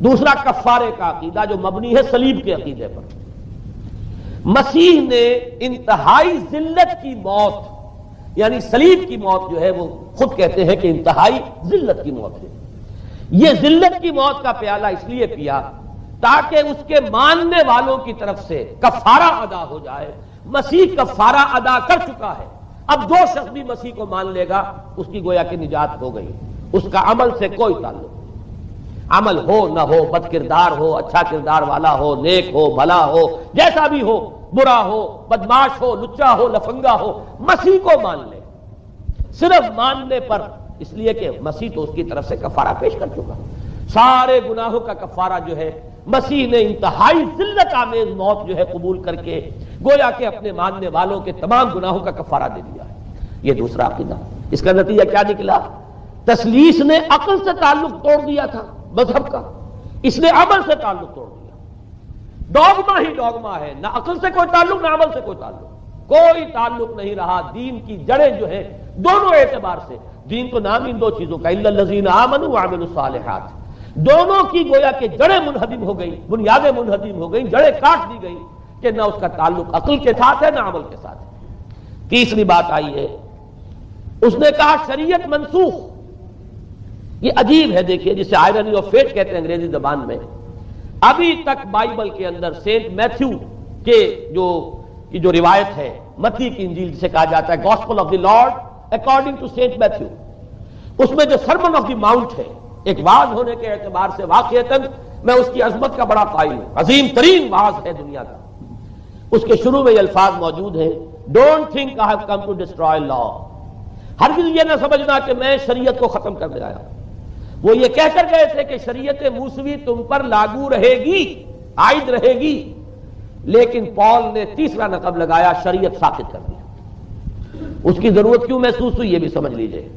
[SPEAKER 1] دوسرا کفارے کا عقیدہ جو مبنی ہے صلیب کے عقیدے پر. مسیح نے انتہائی ذلت کی موت, یعنی صلیب کی موت جو ہے وہ خود کہتے ہیں کہ انتہائی ذلت کی موت ہے. یہ ذلت کی موت کا پیالہ اس لیے پیا تاکہ اس کے ماننے والوں کی طرف سے کفارہ ادا ہو جائے. مسیح کفارہ ادا کر چکا ہے, اب جو شخص بھی مسیح کو مان لے گا اس کی گویا کہ نجات ہو گئی. اس کا عمل سے کوئی تعلق, عمل ہو نہ ہو, بد کردار ہو, اچھا کردار والا ہو, نیک ہو, بھلا ہو, جیسا بھی ہو, برا ہو, بدماش ہو, لچا ہو, لفنگا ہو, مسیح کو مان لے. صرف ماننے پر, اس لیے کہ مسیح تو اس کی طرف سے کفارہ پیش کر چکا. سارے گناہوں کا کفارہ جو ہے مسیح نے انتہائی ذلت آمیز موت جو ہے قبول کر کے گویا کہ اپنے ماننے والوں کے تمام گناہوں کا کفارہ دے دیا ہے. یہ دوسرا عقیدہ. اس کا نتیجہ کیا نکلا؟ تسلیس نے عقل سے تعلق توڑ دیا تھا مذہب کا, اس نے عمل سے تعلق توڑ دیا. ڈوگما ہی ڈوگما ہے, نہ عقل سے کوئی تعلق نہ عمل سے کوئی تعلق, کوئی تعلق نہیں رہا. دین کی جڑیں جو ہے دونوں اعتبار سے, دین تو نام ان دو چیزوں کا الا الذین آمنوا وعملوا الصالحات, دونوں کی گویا کہ جڑیں منہدم ہو گئی, بنیادیں منہدم ہو گئی, جڑیں کاٹ دی گئی کہ نہ اس کا تعلق عقل کے ساتھ ہے نہ عمل کے ساتھ ہے. تیسری بات آئی ہے, اس نے کہا شریعت منسوخ. یہ عجیب ہے, دیکھیے جسے آئرنی آف فیٹ کہتے ہیں انگریزی زبان میں. ابھی تک بائبل کے اندر سینٹ میتھیو کے جو روایت ہے, متی کی انجیل جسے کہا جاتا ہے gospel of the lord according to saint Matthew, اس میں جو سرمن آف دی ماؤنٹ ہے, ایک واعظ ہونے کے اعتبار سے واقعتاً میں اس کی عظمت کا بڑا قائل ہوں, عظیم ترین واعظ ہے دنیا کا. اس کے شروع میں یہ الفاظ موجود ہیں, don't think I have come to destroy law, ہرگز یہ نہ سمجھنا کہ میں شریعت کو ختم کرنے آیا. وہ یہ کہہ کر گئے تھے کہ شریعت موسوی تم پر لاگو رہے گی, عائد رہے گی, لیکن پال نے تیسرا نقب لگایا, شریعت ساقط کر دیا. اس کی ضرورت کیوں محسوس ہوئی یہ بھی سمجھ لیجئے.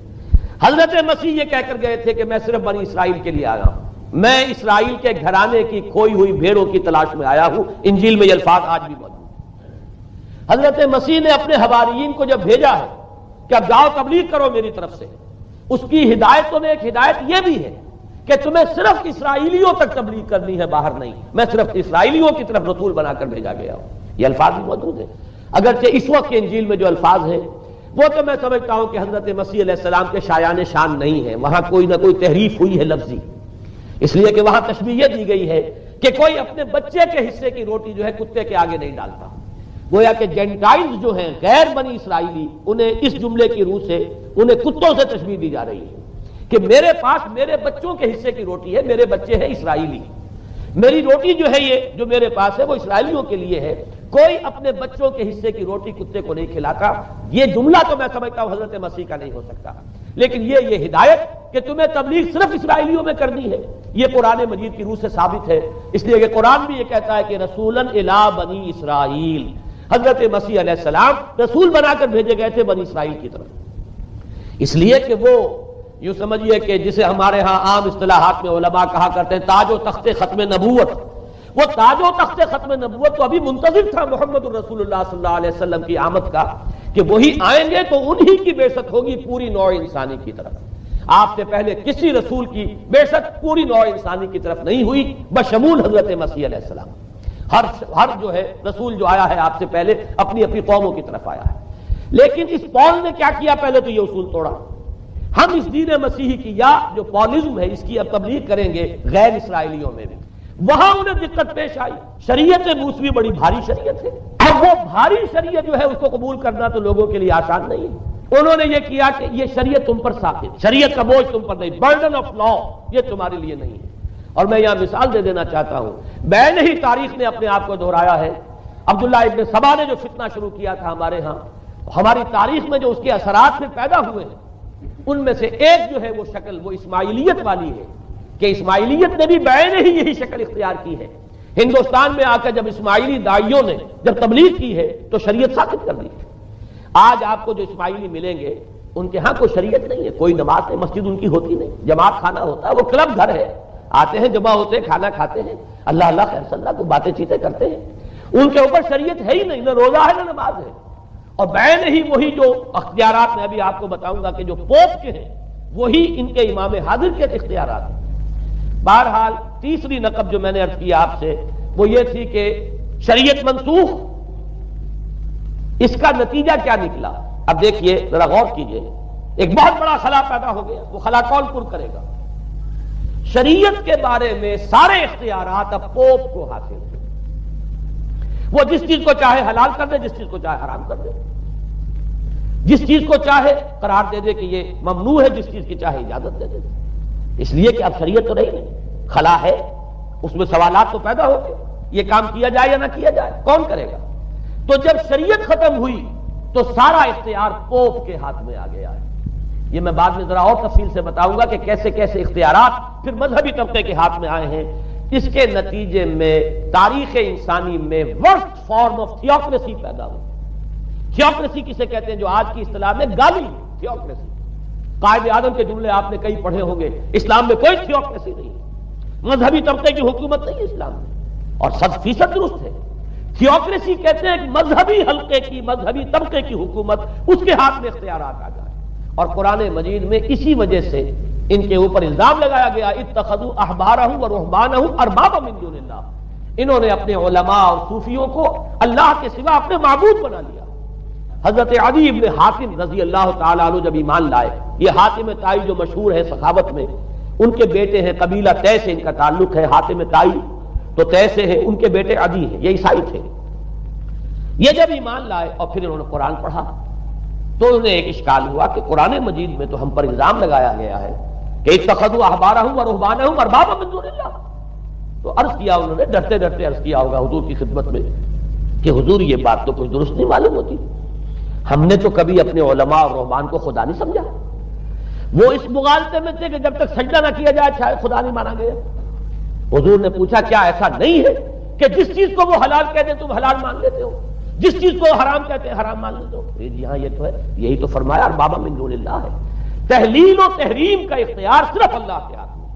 [SPEAKER 1] حضرت مسیح یہ کہہ کر گئے تھے کہ میں صرف بنی اسرائیل کے لیے آیا ہوں, میں اسرائیل کے گھرانے کی کھوئی ہوئی بھیڑوں کی تلاش میں آیا ہوں. انجیل میں یہ الفاظ آج بھی موجود ہیں. حضرت مسیح نے اپنے حواریین کو جب بھیجا ہے کہ اب جاؤ تبلیغ کرو میری طرف سے، اس کی ہدایتوں میں ایک ہدایت یہ بھی ہے کہ تمہیں صرف اسرائیلیوں تک تبلیغ کرنی ہے، باہر نہیں. میں صرف اسرائیلیوں کی طرف رسول بنا کر بھیجا گیا ہوں. یہ الفاظ بھی موجود ہیں. اگرچہ اس وقت کے انجیل میں جو الفاظ ہیں وہ تو میں سمجھتا ہوں کہ حضرت مسیح علیہ السلام کے شایان شان نہیں ہے، وہاں کوئی نہ کوئی تحریف ہوئی ہے لفظی، اس لیے کہ وہاں تشبیہ دی گئی ہے کہ کوئی اپنے بچے کے حصے کی روٹی جو ہے کتے کے آگے نہیں ڈالتا. گویا کہ جینٹائلز جو ہیں غیر بنی اسرائیلی، انہیں اس جملے کی روح سے انہیں کتوں سے تشبیہ دی جا رہی ہے کہ میرے پاس میرے بچوں کے حصے کی روٹی ہے، میرے بچے ہیں اسرائیلی، میری روٹی جو ہے یہ جو میرے پاس ہے وہ اسرائیلیوں کے لیے ہے، کوئی اپنے بچوں کے حصے کی روٹی کتے کو نہیں کھلاتا. یہ جملہ تو میں سمجھتا ہوں حضرت مسیح کا نہیں ہو سکتا، لیکن یہ ہدایت کہ تمہیں تبلیغ صرف اسرائیلیوں میں کرنی ہے یہ قرآن مجید کی روح سے ثابت ہے. اس لیے کہ قرآن بھی یہ کہتا ہے کہ رسولاً الی بنی اسرائیل، حضرت مسیح علیہ السلام رسول بنا کر بھیجے گئے تھے بنی اسرائیل کی طرف. اس لیے کہ وہ یوں سمجھیے کہ جسے ہمارے ہاں عام اصطلاحات میں علماء کہا کرتے ہیں تاج و تخت ختم نبوت، وہ تاج و تخت ختم نبوت تو ابھی منتظر تھا محمد الرسول اللہ صلی اللہ علیہ وسلم کی آمد کا کہ وہی آئیں گے تو انہی کی بعثت ہوگی پوری نوع انسانی کی طرف. آپ سے پہلے کسی رسول کی بعثت پوری نوع انسانی کی طرف نہیں ہوئی بشمول حضرت مسیح علیہ السلام. ہر جو ہے رسول جو آیا ہے آپ سے پہلے اپنی اپنی قوموں کی طرف آیا ہے. لیکن اس پول نے کیا کیا؟ پہلے تو یہ اصول توڑا. ہم اس دین مسیحی کی یا جو پولزم ہے اس کی اب تبلیغ کریں گے غیر اسرائیلیوں میں بھی. وہاں انہیں دقت پیش آئی. شریعت موسوی بڑی بھاری شریعت ہے، اب وہ بھاری شریعت جو ہے اس کو قبول کرنا تو لوگوں کے لیے آسان نہیں ہے. انہوں نے یہ کیا کہ یہ شریعت تم پر ثابت، شریعت کا بوجھ تم پر نہیں، برڈن آف لا یہ تمہارے لیے نہیں ہے. اور میں یہاں مثال دے دینا چاہتا ہوں، بین ہی تاریخ نے اپنے آپ کو دہرایا ہے. عبداللہ ابن سبا نے جو فتنہ شروع کیا تھا ہمارے ہاں، ہماری تاریخ میں جو اس کے اثرات میں پیدا ہوئے ہیں ان میں سے ایک جو ہے وہ شکل وہ اسماعیلیت والی ہے کہ اسماعیلیت نے بھی بین ہی یہی شکل اختیار کی ہے. ہندوستان میں آ کر جب اسماعیلی داعیوں نے جب تبلیغ کی ہے تو شریعت ثابت کر دی. آج آپ کو جو اسماعیلی ملیں گے ان کے ہاں کوئی شریعت نہیں ہے، کوئی نماز نہیں، مسجد ان کی ہوتی نہیں، جماعت خانہ ہوتا ہے، وہ کلب گھر ہے، آتے ہیں جمع ہوتے ہیں کھانا کھاتے ہیں، اللہ اللہ خیر صلی اللہ کو باتیں چیتیں کرتے ہیں. ان کے اوپر شریعت ہے ہی نہیں، نہ روزہ ہے نہ نماز ہے. اور بین ہی وہی جو اختیارات میں ابھی آپ کو بتاؤں گا کہ جو پوپ کے ہیں وہی ان کے امام حاضر کے اختیارات ہیں. بہرحال تیسری نقب جو میں نے عرض کیا آپ سے وہ یہ تھی کہ شریعت منسوخ، اس کا نتیجہ کیا نکلا؟ اب دیکھیے ذرا غور کیجئے، ایک بہت بڑا خلا پیدا ہو گیا. وہ خلا کون پر کرے گا؟ شریعت کے بارے میں سارے اختیارات اب پوپ کو حاصل ہیں. وہ جس چیز کو چاہے حلال کر دے، جس چیز کو چاہے حرام کر دے، جس چیز کو چاہے قرار دے دے کہ یہ ممنوع ہے، جس چیز کی چاہے اجازت دے دے. اس لیے کہ اب شریعت تو نہیں، خلا ہے، اس میں سوالات تو پیدا ہو گئے، یہ کام کیا جائے یا نہ کیا جائے، کون کرے گا؟ تو جب شریعت ختم ہوئی تو سارا اختیار پوپ کے ہاتھ میں آ گیا ہے. یہ میں بعد میں ذرا اور تفصیل سے بتاؤں گا کہ کیسے کیسے اختیارات پھر مذہبی طبقے کے ہاتھ میں آئے ہیں. اس کے نتیجے میں تاریخ انسانی میں ورسٹ فارم آف تھیوکریسی پیدا ہوئی. تھیوکریسی کسے کہتے ہیں؟ جو آج کی اصطلاح میں گالی تھیوکریسی. قائد اعظم کے جملے آپ نے کئی پڑھے ہوں گے. اسلام میں کوئی تھیوکریسی نہیں ہے، مذہبی طبقے کی حکومت نہیں ہے اسلام میں، اور 100% درست ہے. تھیوکریسی کہتے ہیں کہ مذہبی حلقے کی، مذہبی طبقے کی حکومت، اس کے ہاتھ میں اختیارات آ جائے. اور قرآن مجید میں اسی وجہ سے ان کے اوپر الزام لگایا گیا اتخذوا احبارهم ورهبانهم اربابا من دون اللہ. انہوں نے اپنے علماء اور صوفیوں کو اللہ کے سوا اپنے معبود بنا لیا. حضرت عدی ابن حاتم رضی اللہ تعالیٰ عنہ جب ایمان لائے، یہ حاتم طائی جو مشہور ہے سخاوت میں، ان کے بیٹے ہیں، قبیلہ طے سے ان کا تعلق ہے. حاتم طائی تو طے سے ہے، ان کے بیٹے عدی ہیں، یہ عیسائی تھے. یہ جب ایمان لائے اور پھر انہوں نے قرآن پڑھا تو انہیں ایک اشکال ہوا کہ قرآن مجید میں تو ہم پر الزام لگایا گیا ہے کہ اتخذوا احبارهم ورهبانهم اربابا من دون اللہ. تو عرض کیا انہوں نے، ڈرتے ڈرتے عرض کیا ہوگا حضور کی خدمت میں کہ حضور یہ بات تو کوئی درست نہیں معلوم ہوتی، ہم نے تو کبھی اپنے علماء اور رہبان کو خدا نہیں سمجھا. وہ اس مغالطے میں تھے کہ جب تک سجدہ نہ کیا جائے شاید خدا نہیں مانا گیا. حضور نے پوچھا کیا ایسا نہیں ہے کہ جس چیز کو وہ حلال کہتے تم حلال مان لیتے ہو، جس چیز کو حرام کہتے ہیں حرام مان لیتے ہو؟ جی ہاں یہ تو ہے، یہی تو فرمایا اربابا من دون اللہ ہے. تحلیل و تحریم کا اختیار صرف اللہ کے ہاتھ میں.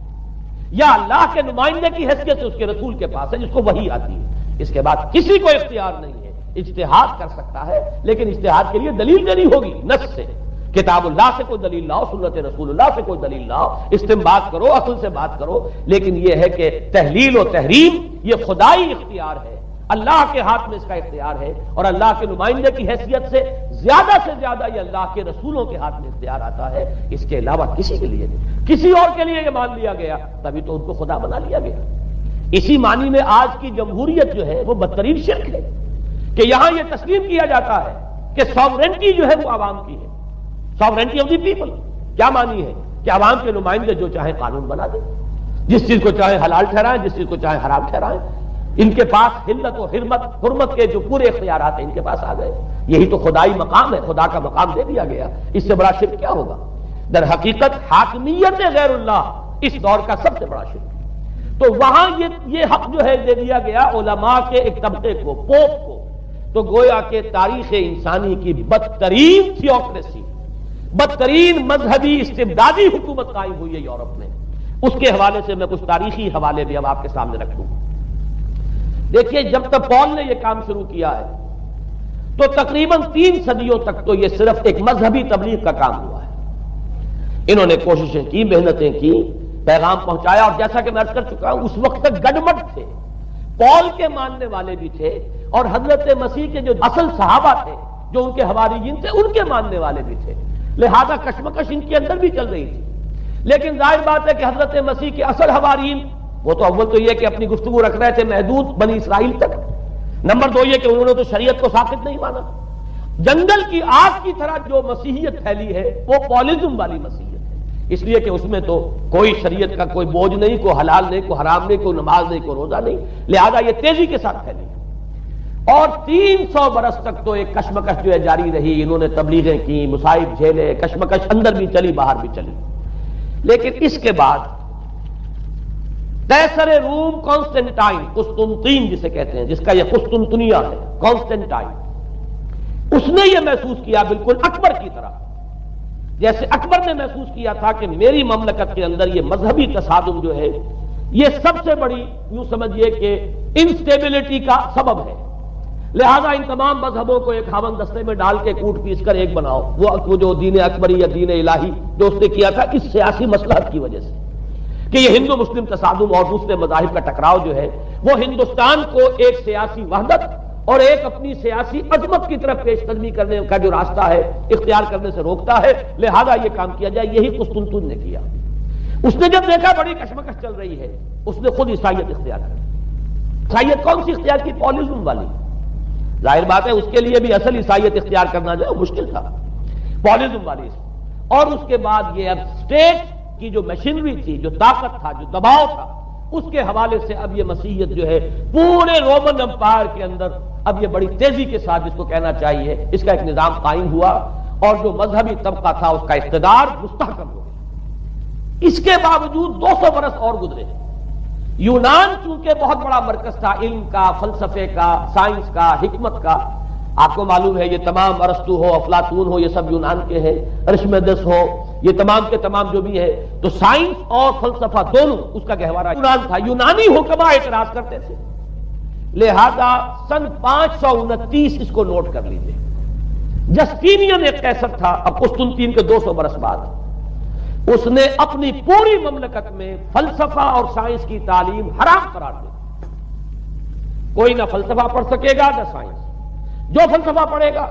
[SPEAKER 1] یا اللہ کے نمائندے کی حیثیت سے اس کے رسول کے پاس ہے جس کو وحی آتی ہے، اس کے بعد کسی کو اختیار نہیں ہے۔ اجتہاد کر سکتا ہے لیکن اجتہاد کے لیے دلیل دینی ہوگی نص سے، کتاب اللہ سے کوئی دلیل لاؤ، سنت رسول اللہ سے کوئی دلیل لاؤ، استنباط کرو، عقل سے بات کرو، لیکن یہ ہے کہ تحلیل و تحریم یہ خدائی اختیار ہے، اللہ کے ہاتھ میں اس کا اختیار ہے، اور اللہ کے نمائندے کی حیثیت سے زیادہ یہ اللہ کے رسولوں کے ہاتھ میں اختیار آتا ہے، اس کے علاوہ کسی کے لیے نہیں۔ کسی اور کے لیے یہ مان لیا گیا تبھی تو ان کو خدا بنا لیا گیا۔ اسی معنی میں آج کی جمہوریت جو ہے وہ بدترین شرک ہے کہ یہاں یہ تسلیم کیا جاتا ہے کہ ساورنٹی جو ہے وہ عوام کی ہے، ساورنٹی آف دی پیپل۔ کیا معنی ہے کہ عوام کے نمائندے جو چاہیں قانون بنا دیں، جس چیز کو چاہیں حلال ٹھہرائیں، جس چیز کو چاہیں حرام ٹھہرائیں، ان کے پاس حلت و حرمت کے جو پورے اختیارات ہیں ان کے پاس آ گئے۔ یہی تو خدائی مقام ہے، خدا کا مقام دے دیا گیا، اس سے بڑا شرک کیا ہوگا؟ در حقیقت حاکمیت غیر اللہ اس دور کا سب سے بڑا شرک ہے۔ تو وہاں یہ حق جو ہے دے دیا گیا علماء کے ایک طبقے کو، پوپ کو، تو گویا کہ تاریخ انسانی کی بدترین تھیوکریسی، بدترین مذہبی استبدادی حکومت قائم ہوئی ہے یورپ میں۔ اس کے حوالے سے میں کچھ تاریخی حوالے بھی اب آپ کے سامنے رکھ دوں۔ دیکھیے، جب تک پال نے یہ کام شروع کیا ہے تو تقریباً 3 صدیوں تک تو یہ صرف ایک مذہبی تبلیغ کا کام ہوا ہے۔ انہوں نے کوششیں کی، محنتیں کی، پیغام پہنچایا، اور جیسا کہ میں عرض کر چکا ہوں اس وقت تک گڈمٹ تھے، پال کے ماننے والے بھی تھے اور حضرت مسیح کے جو اصل صحابہ تھے جو ان کے حواریین تھے ان کے ماننے والے بھی تھے، لہذا کشمکش ان کے اندر بھی چل رہی تھی۔ لیکن ظاہر بات ہے کہ حضرت مسیح کے اصل حواریین وہ تو اول تو یہ کہ اپنی گفتگو رکھ رہے تھے محدود بنی اسرائیل تک، نمبر 2 یہ کہ انہوں نے تو شریعت کو ساقط نہیں مانا۔ جنگل کی آگ کی طرح جو مسیحیت پھیلی ہے وہ پالزم والی مسیحیت ہے، اس لیے کہ اس میں تو کوئی شریعت کا کوئی بوجھ نہیں، کوئی حلال نہیں، کوئی حرام نہیں، کوئی نماز نہیں، کوئی روزہ نہیں، لہذا یہ تیزی کے ساتھ پھیلی اور 300 برس تک تو ایک کشمکش جو ہے جاری رہی۔ انہوں نے تبلیغیں کی، مصائب جھیلے، کشمکش اندر بھی چلی باہر بھی چلی۔ لیکن اس کے بعد قیصر روم کانسٹنٹائن، قسطنطین جسے کہتے ہیں، جس کا یہ قسطنطنیہ ہے، کانسٹنٹائن، اس نے یہ محسوس کیا بالکل اکبر کی طرح، جیسے اکبر نے محسوس کیا تھا کہ میری مملکت کے اندر یہ مذہبی تصادم جو ہے یہ سب سے بڑی یوں سمجھیے کہ انسٹیبلٹی کا سبب ہے، لہذا ان تمام مذہبوں کو ایک ہاون دستے میں ڈال کے کوٹ پیس کر ایک بناؤ۔ وہ جو دین اکبری یا دین الہی جو اس نے کیا تھا اس سیاسی مصلحت کی وجہ سے کہ یہ ہندو مسلم تصادم اور دوسرے مذاہب کا ٹکراؤ جو ہے وہ ہندوستان کو ایک سیاسی وحدت اور ایک اپنی سیاسی عظمت کی طرف پیش قدمی کرنے کا جو راستہ ہے اختیار کرنے سے روکتا ہے، لہذا یہ کام کیا جائے۔ یہی قسطنطین نے کیا۔ اس نے جب دیکھا بڑی کشمکش چل رہی ہے اس نے خود عیسائیت اختیار کی۔ عیسائیت کون سی اختیار کی؟ پالزم والی۔ ظاہر بات ہے اس کے لیے بھی اصل عیسائیت اختیار کرنا جو ہے مشکل تھا، پالزم والی۔ اور اس کے بعد یہ اب اسٹیٹ کی جو مشینری تھی، جو طاقت تھا، جو دباؤ تھا، اس کے حوالے سے اب یہ مسیحیت جو ہے پورے رومن امپائر کے اندر اب یہ بڑی تیزی کے ساتھ جس کو کہنا چاہیے اس کا ایک نظام قائم ہوا، اور جو مذہبی طبقہ تھا اس کا اقتدار مستحکم ہو گیا۔ اس کے باوجود 200 برس اور گزرے۔ یونان چونکہ بہت بڑا مرکز تھا علم کا، فلسفے کا، سائنس کا، حکمت کا، آپ کو معلوم ہے یہ تمام ارسطو ہو، افلاطون ہو، یہ سب یونان کے ہیں، ارشمیدس ہو، یہ تمام کے تمام جو بھی ہے، تو سائنس اور فلسفہ دونوں اس کا گہوارہ یونان تھا۔ یونانی حکماء اعتراض کرتے تھے، لہذا سن 529 اس کو نوٹ کر لیجئے، جسٹینین ایک قیصر تھا، اب قسطنطین کے 200 برس بعد اس نے اپنی پوری مملکت میں فلسفہ اور سائنس کی تعلیم حرام قرار دی۔ کوئی نہ فلسفہ پڑھ سکے گا نہ سائنس، جو فلسفہ پڑھے گا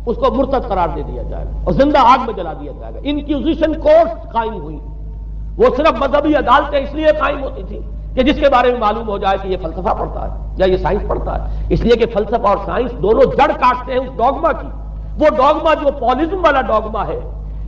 [SPEAKER 1] اس کو مرتد قرار دے دیا جائے گا اور زندہ آگ میں جلا دیا جائے گا۔ انکوزیشن کورٹس قائم ہوئی، وہ صرف مذہبی عدالتیں اس لیے قائم ہوتی تھی کہ جس کے بارے میں معلوم ہو جائے کہ یہ فلسفہ پڑھتا ہے یا یہ سائنس پڑھتا ہے، اس لیے کہ فلسفہ اور سائنس دونوں جڑ کاٹتے ہیں اس ڈوگما کی۔ وہ ڈوگما جو پالزم والا ڈوگما ہے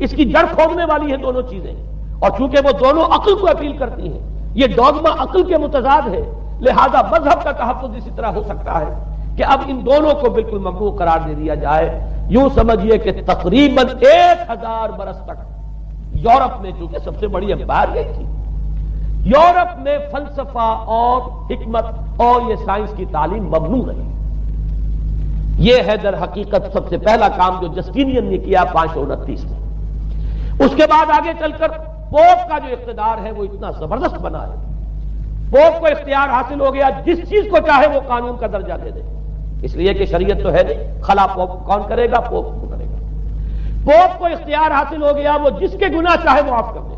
[SPEAKER 1] اس کی جڑ کھودنے والی ہے دونوں چیزیں، اور چونکہ وہ دونوں عقل کو اپیل کرتی ہیں، یہ ڈوگما عقل کے متضاد ہے، لہذا مذہب کا تحفظ اسی طرح ہو سکتا ہے کہ اب ان دونوں کو بالکل ممنوع قرار دے دیا جائے۔ یوں سمجھیے کہ تقریباً 1000 برس تک یورپ میں، چونکہ سب سے بڑی امپائر گئی تھی، یورپ میں فلسفہ اور حکمت اور یہ سائنس کی تعلیم ممنوع رہی۔ یہ ہے در حقیقت سب سے پہلا کام جو جسٹینین نے کیا 529 میں۔ اس کے بعد آگے چل کر پوپ کا جو اقتدار ہے وہ اتنا زبردست بنا ہے، پوپ کو اختیار حاصل ہو گیا جس چیز کو چاہے وہ قانون کا درجہ دے دے، اس لیے کہ شریعت تو ہے نہیں، خلا پوپ کون کرے گا؟ پوپ کو کرے گا۔ پوپ کو اختیار حاصل ہو گیا، وہ جس کے گناہ چاہے معاف کر دے۔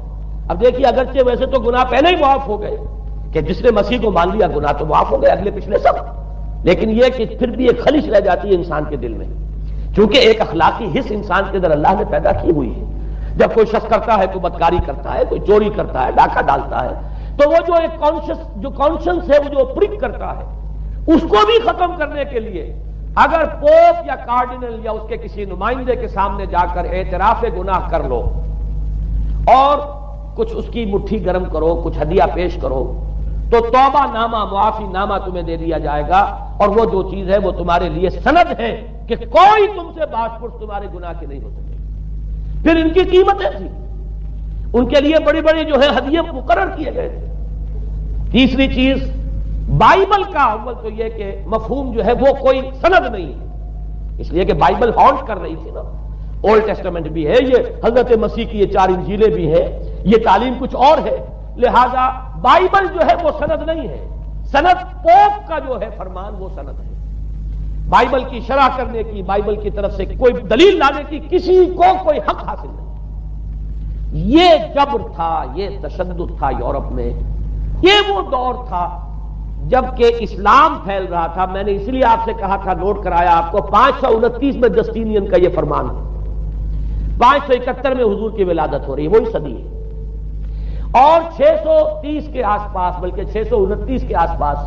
[SPEAKER 1] اب دیکھیے اگرچہ ویسے تو گناہ پہلے ہی معاف ہو گئے کہ جس نے مسیح کو مان لیا گناہ تو معاف ہو گئے اگلے پچھلے سب، لیکن یہ کہ پھر بھی ایک خلش رہ جاتی ہے انسان کے دل میں، چونکہ ایک اخلاقی حص انسان کے اندر اللہ نے پیدا کی ہوئی ہے۔ جب کوئی شخص کرتا ہے، کوئی بدکاری کرتا ہے، کوئی چوری کرتا ہے، ڈاکہ ڈالتا ہے، تو وہ جو ایک کانشنس ہے، وہ جو پرک کرتا ہے، اس کو بھی ختم کرنے کے لیے اگر پوپ یا کارڈینل یا اس کے کسی نمائندے کے سامنے جا کر اعتراف گناہ کر لو اور کچھ اس کی مٹھی گرم کرو، کچھ ہدیہ پیش کرو، تو توبہ نامہ، معافی نامہ تمہیں دے دیا جائے گا، اور وہ جو چیز ہے وہ تمہارے لیے سند ہے کہ کوئی تم سے باز پرس تمہارے گناہ کے نہیں ہو سکے۔ پھر ان کی قیمتیں تھیں، ان کے لیے بڑی بڑی جو ہے ہدیے مقرر کیے گئے تھے۔ تیسری چیز، بائبل کا اول تو یہ کہ مفہوم جو ہے وہ کوئی سند نہیں ہے، اس لیے کہ بائبل ہانٹ کر رہی تھی نا، اولڈ ٹیسٹمنٹ بھی ہے، یہ حضرت مسیح کی یہ 4 انجیلیں بھی ہیں، یہ تعلیم کچھ اور ہے، لہذا بائبل جو ہے وہ سند نہیں ہے، سند پوپ کا جو ہے فرمان وہ سند ہے۔ بائبل کی شرح کرنے کی، بائبل کی طرف سے کوئی دلیل لانے کی کسی کو کوئی حق حاصل نہیں۔ یہ جبر تھا، یہ تشدد تھا یورپ میں، یہ وہ دور تھا جبکہ اسلام پھیل رہا تھا۔ میں نے اس لیے آپ سے کہا تھا، نوٹ کرایا آپ کو، 529 میں جسٹینین کا یہ فرمان ہے، 571 میں حضور کی ولادت ہو رہی ہے، وہی صدی ہے، اور 630 کے آس پاس، بلکہ 629 کے آس پاس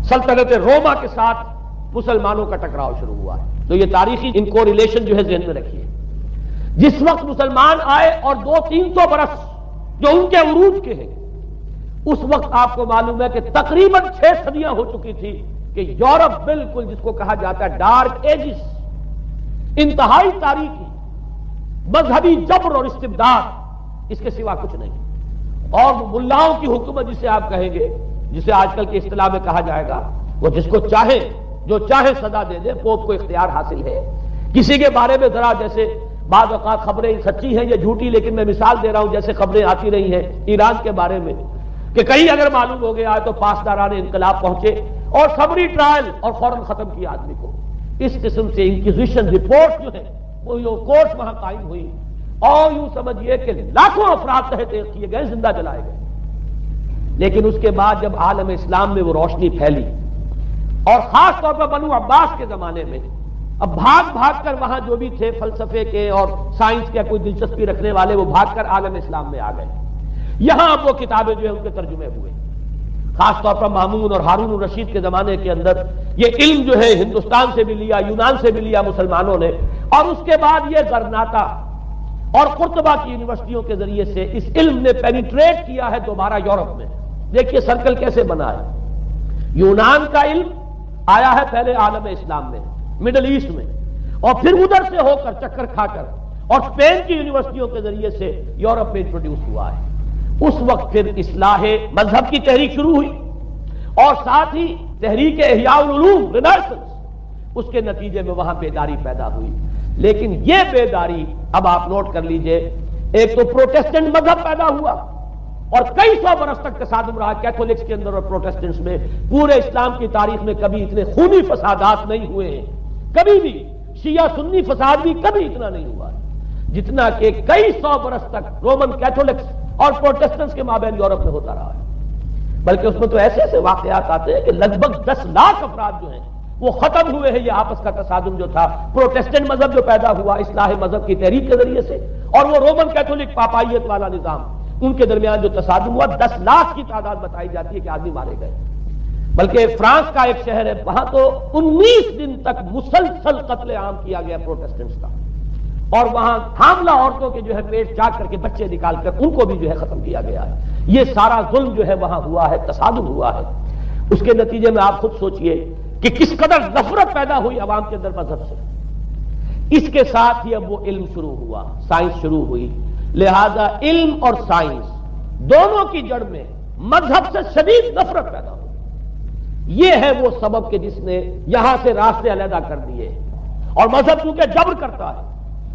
[SPEAKER 1] سلطنت روما کے ساتھ مسلمانوں کا ٹکراؤ شروع ہوا ہے۔ تو یہ تاریخی ان کو ریلیشن جو ہے ذہن میں رکھیے، جس وقت مسلمان آئے اور 200-300 برس جو ان کے عروج کے ہیں، اس وقت آپ کو معلوم ہے کہ تقریباً 6 صدیاں ہو چکی تھی کہ یورپ بالکل جس کو کہا جاتا ہے ڈارک ایجز، انتہائی تاریخی مذہبی جبر اور استبداد، اس کے سوا کچھ نہیں، اور ملاؤں کی حکومت جسے آپ کہیں گے، جسے آج کل کی اصطلاح میں کہا جائے گا، وہ جس کو چاہے جو چاہے سزا دے دے، پوپ کو اختیار حاصل ہے۔ کسی کے بارے میں ذرا جیسے بعض اوقات خبریں سچی ہیں یا جھوٹی، لیکن میں مثال دے رہا ہوں جیسے خبریں آتی رہی ہیں ایران کے بارے میں کہ کہیں اگر معلوم ہو گیا تو پاسداران انقلاب پہنچے اور سمری ٹرائل اور فوراً ختم کیا آدمی کو۔ اس قسم سے انکوزیشن رپورٹ جو ہے وہ کورٹ وہاں قائم ہوئی، اور یوں سمجھیے کہ لاکھوں افراد تحت کیے گئے، زندہ جلائے گئے۔ لیکن اس کے بعد جب عالم اسلام میں وہ روشنی پھیلی، اور خاص طور پر بنو عباس کے زمانے میں، اب بھاگ بھاگ کر وہاں جو بھی تھے فلسفے کے اور سائنس کے کوئی دلچسپی رکھنے والے، وہ بھاگ کر عالم اسلام میں آ گئے۔ یہاں اب وہ کتابیں جو ہیں ان کے ترجمے ہوئے، خاص طور پر مامون اور ہارون الرشید کے زمانے کے اندر یہ علم جو ہے ہندوستان سے بھی لیا، یونان سے بھی لیا مسلمانوں نے، اور اس کے بعد یہ غرناطہ اور قرطبہ کی یونیورسٹیوں کے ذریعے سے اس علم نے پینیٹریٹ کیا ہے دوبارہ یورپ میں۔ دیکھیے سرکل کیسے بنا ہے، یونان کا علم آیا ہے پہلے عالم اسلام میں، مڈل ایسٹ میں، اور پھر ادھر سے ہو کر چکر کھا کر اور اسپین کی یونیورسٹیوں کے ذریعے سے یورپ میں انٹروڈیوس ہوا ہے۔ اس وقت پھر اصلاح مذہب کی تحریک شروع ہوئی، اور ساتھ ہی تحریک احیاء العلوم رینیسنس، اس کے نتیجے میں وہاں بیداری پیدا ہوئی۔ لیکن یہ بیداری اب آپ نوٹ کر لیجئے، ایک تو پروٹیسٹنٹ مذہب پیدا ہوا اور کئی سو برس تک تصادم رہا کیتھولکس کے اندر اور پروٹیسٹنٹس میں۔ پورے اسلام کی تاریخ میں کبھی اتنے خونی فسادات نہیں ہوئے ہیں، کبھی بھی شیعہ سنی فساد بھی کبھی اتنا نہیں ہوا جتنا کہ کئی سو برس تک رومن کیتھولکس اور پروٹیسٹنٹس کے مابین یورپ میں ہوتا رہا ہے۔ بلکہ اس میں تو ایسے ایسے واقعات آتے ہیں کہ لگ بھگ 10 لاکھ افراد جو ہیں وہ ختم ہوئے ہیں۔ یہ آپس کا تصادم جو تھا، پروٹیسٹنٹ مذہب جو پیدا ہوا اصلاح مذہب کی تحریک کے ذریعے سے، اور وہ رومن کیتھولک پاپائیت والا نظام، ان کے درمیان جو تصادم ہوا، 10 لاکھ کی تعداد بتائی جاتی ہے کہ آدمی مارے گئے۔ بلکہ فرانس کا ایک شہر ہے، وہاں تو 19 دن تک مسلسل قتل عام کیا گیا پروٹیسٹنٹس کا، اور وہاں حاملہ عورتوں کے جو ہے پیٹ چاک کر کے بچے نکال کر ان کو بھی جو ہے ختم کیا گیا ہے۔ یہ سارا ظلم جو ہے وہاں ہوا ہے، تصادم ہوا ہے۔ اس کے نتیجے میں آپ خود سوچئے کہ کس قدر نفرت پیدا ہوئی عوام کے اندر مذہب سے۔ اس کے ساتھ ہی اب وہ علم شروع ہوا، سائنس شروع ہوئی، لہذا علم اور سائنس دونوں کی جڑ میں مذہب سے شدید نفرت پیدا ہوئی۔ یہ ہے وہ سبب کہ جس نے یہاں سے راستے علیحدہ کر دیے، اور مذہب چونکہ جبر کرتا ہے،